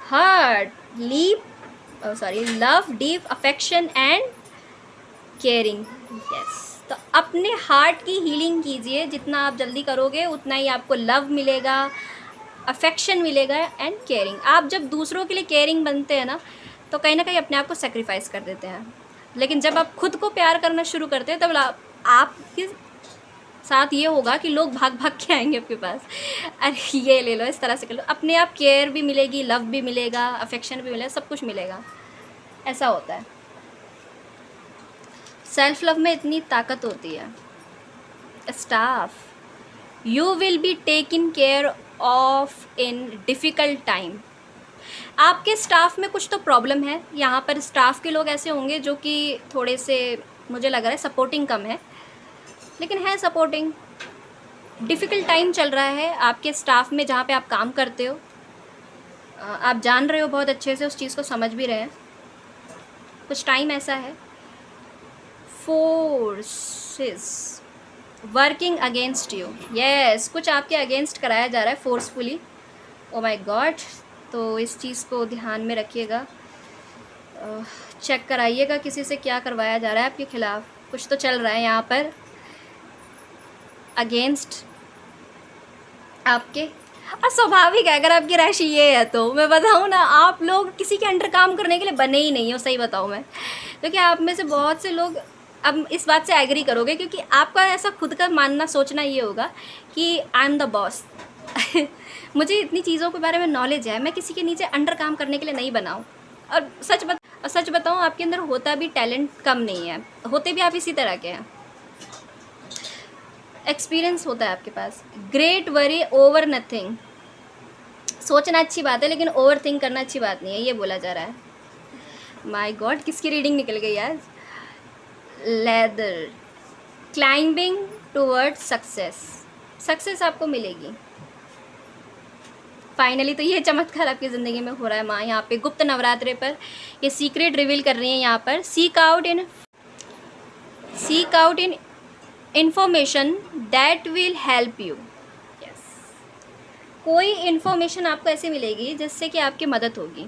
Heart leap love deep affection and caring, yes. तो अपने हार्ट की हीलिंग कीजिए, जितना आप जल्दी करोगे उतना ही आपको लव मिलेगा, अफेक्शन मिलेगा एंड केयरिंग। आप जब दूसरों के लिए केयरिंग बनते हैं ना, तो कहीं ना कहीं अपने आप को सेक्रीफाइस कर देते हैं। लेकिन जब आप खुद को प्यार करना शुरू करते हैं, तब आपके साथ ये होगा कि लोग भाग भाग के आएंगे आपके पास, अरे ये ले लो, इस तरह से कर लो। अपने आप केयर भी मिलेगी, लव भी मिलेगा, अफेक्शन भी मिलेगा, सब कुछ मिलेगा। ऐसा होता है। सेल्फ लव में इतनी ताकत होती है। Staff, you will be taken care of in difficult time. आपके स्टाफ में कुछ तो प्रॉब्लम है। यहाँ पर स्टाफ के लोग ऐसे होंगे जो कि थोड़े से, मुझे लग रहा है सपोर्टिंग कम है, लेकिन है सपोर्टिंग। डिफ़िकल्ट टाइम चल रहा है आपके स्टाफ में जहाँ पे आप काम करते हो। आप जान रहे हो बहुत अच्छे से, उस चीज़ को समझ भी रहे हैं। कुछ टाइम ऐसा है। Forces working against you, yes, कुछ आपके अगेंस्ट कराया जा रहा है फोर्सफुली। ओ माय गॉड, तो इस चीज़ को ध्यान में रखिएगा, चेक कराइएगा किसी से क्या करवाया जा रहा है आपके ख़िलाफ़। कुछ तो चल रहा है यहाँ पर अगेंस्ट आपके। और स्वाभाविक है, अगर आपकी राशि ये है तो मैं बताऊँ ना, आप लोग किसी के अंडर काम करने के लिए बने ही नहीं हो, सही बताऊँ मैं। क्योंकि आप में से बहुत से लोग अब इस बात से एग्री करोगे, क्योंकि आपका ऐसा खुद का मानना सोचना ये होगा कि आई एम द बॉस। मुझे इतनी चीज़ों के बारे में नॉलेज है, मैं किसी के नीचे अंडर काम करने के लिए नहीं बनाऊँ। और सच बताऊँ, आपके अंदर होता भी टैलेंट कम नहीं है, होते भी आप इसी तरह के हैं। एक्सपीरियंस होता है आपके पास। ग्रेट वरी ओवर नथिंग, सोचना अच्छी बात है लेकिन ओवर थिंक करना अच्छी बात नहीं है, ये बोला जा रहा है। माय गॉड, किसकी रीडिंग निकल गई आज। लेदर, क्लाइंबिंग टूवर्ड सक्सेस आपको मिलेगी फाइनली। तो ये चमत्कार आपकी ज़िंदगी में हो रहा है। माँ यहाँ पे गुप्त नवरात्रे पर ये सीक्रेट रिवील कर रही हैं। यहाँ पर seek out in information that will help you, yes. कोई इन्फॉर्मेशन आपको ऐसे मिलेगी जिससे कि आपकी मदद होगी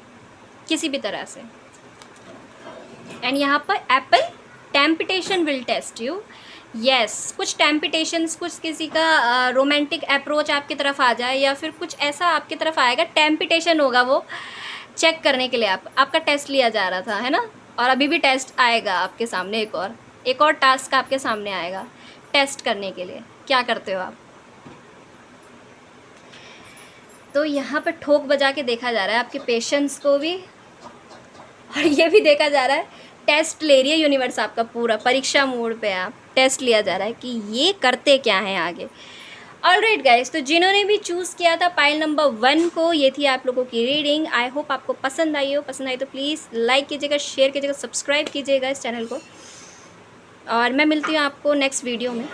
किसी भी तरह से। एंड यहाँ पर apple temptation will test you, yes, कुछ टेम्पटेशंस, कुछ किसी का रोमांटिक अप्रोच आपकी तरफ आ जाए, या फिर कुछ ऐसा आपकी तरफ आएगा, टेम्पटेशन होगा वो चेक करने के लिए। आपका टेस्ट लिया जा रहा था, है ना, और अभी भी टेस्ट आएगा आपके सामने, एक और टास्क आपके सामने आएगा टेस्ट करने के लिए। क्या करते हो आप? तो यहाँ पर ठोक बजा के देखा जा रहा है आपके पेशेंस को भी, और ये भी देखा जा रहा है, टेस्ट ले रही है यूनिवर्स आपका, पूरा परीक्षा मोड पे आप, टेस्ट लिया जा रहा है कि ये करते क्या हैं आगे। ऑलराइट गाइस, तो जिन्होंने भी चूज़ किया था पाइल नंबर 1 को, ये थी आप लोगों की रीडिंग। आई होप आपको पसंद आई हो। पसंद आई तो प्लीज़ लाइक कीजिएगा, शेयर कीजिएगा, सब्सक्राइब कीजिएगा इस चैनल को, और मैं मिलती हूँ आपको नेक्स्ट वीडियो में।